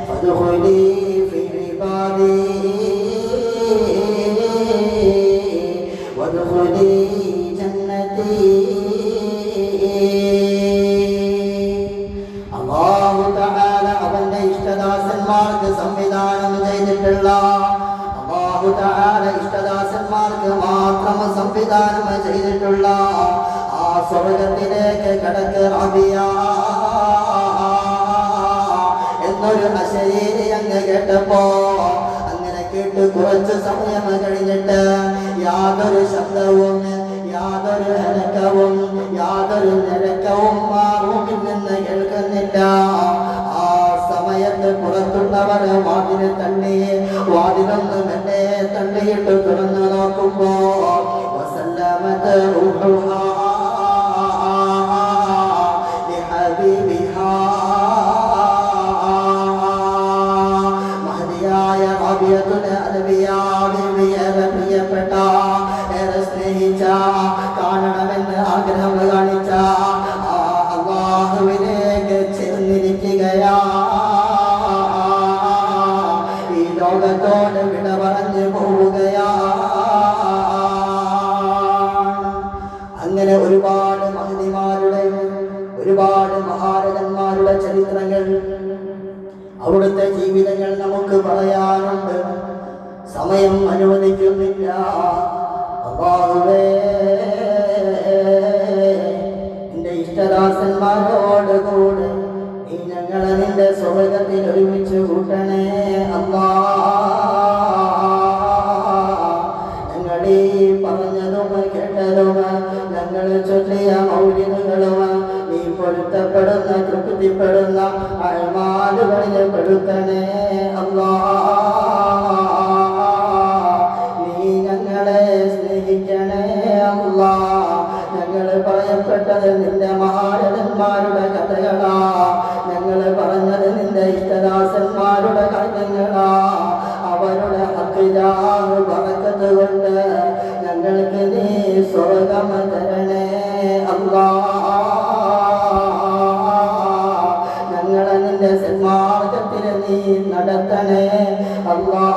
ഫദ്ഖുലി ഫീ ഇബാദി വദ്ഖുലി ജന്നതി. അല്ലാഹു തആല അവന്റെ ഇഷ്ടദാസന്മാർക്ക് സംവിധാനം ചെയ്തിട്ടുള്ള, അല്ലാഹു തആല ഇഷ്ടദാസന്മാർക്ക് മാത്രം സംവിധാനം ചെയ്തിട്ടുള്ള ആ സ്വർഗത്തിലേക്ക് കടക്ക് റാബിയ എന്നൊരു അശരീരി അങ്ങ് കേട്ടപ്പോ, അങ്ങനെ കേട്ട് കുറച്ച് സമയം കഴിഞ്ഞിട്ട് യാതൊരു ശബ്ദവും യാതൊരു അനക്കവും യാതൊരു നിരക്കവും ആ റൂമിൽ നിന്ന് കേൾക്കുന്നില്ല. ആ സമയത്ത് പുറത്തുള്ളവർ വാതില് തള്ളി, വാതിലൊന്ന് മെല്ലെ തള്ളിയിട്ട് തുറന്നു നോക്കുമ്പോ വസല്ലമത് റൂഹുഹാ ലിഹബീബിഹാ. മഹദിയായ റാബിയത്തുൽ അദവിയാ ബിവിയേറെ പ്രിയപ്പെട്ട, ഏറെ സ്നേഹിച്ച, കാണണമെന്ന് ആഗ്രഹം കാണിച്ച ആ അല്ലാഹുവിലേക്ക് ചേർന്നിരിക്കുകയാ. ഈ ലോകത്തോട് വിട പറഞ്ഞു പോവുകയാ. അങ്ങനെ ഒരുപാട് മഹദിമാരുടെ, ഒരുപാട് മഹാരഥന്മാരുടെ ചരിത്രങ്ങൾ, അവിടുത്തെ ജീവിതങ്ങൾ നമുക്ക് പറയാനുണ്ട്. സമയം അനുവദിക്കുന്നില്ല. അല്ലാഹുവേ, നിന്റെ ഇഷ്ടദാസന്മാരോട് കൂടെ നീ ഞങ്ങളെ നിന്റെ സ്വർഗത്തിൽ ഒരുമിച്ച് കൂട്ടണേ അല്ലാ. ഞങ്ങളീ പറഞ്ഞതും കേട്ടതും ഞങ്ങൾ ചൊല്ലിയ മൗലിദുകളും നീ പൊരുത്തപ്പെടുന്ന, തൃപ്തിപ്പെടുന്ന അഅ്മാലുകളിൽ പെടുത്തണേ അല്ലാ. നീ ഞങ്ങളെ സ്നേഹിക്കണേ അല്ലാ. ഞങ്ങൾ പറയപ്പെട്ടത് നിന്റെ മഹാരഥന്മാരുടെ കഥകളാ, ഞങ്ങൾ പറഞ്ഞത് നിന്റെ ഇഷ്ടദാസന്മാരുടെ കാര്യങ്ങളാ. അവരുടെ ഹഖിലാഹ് ബറക്കത്ത് കൊണ്ട് ഞങ്ങൾക്ക് നീ സ്വർഗ്ഗം തരണേ അല്ലാ. ഞങ്ങളെ നിന്റെ സന്മാർഗത്തിൽ നീ നടത്തണേ അല്ലാ.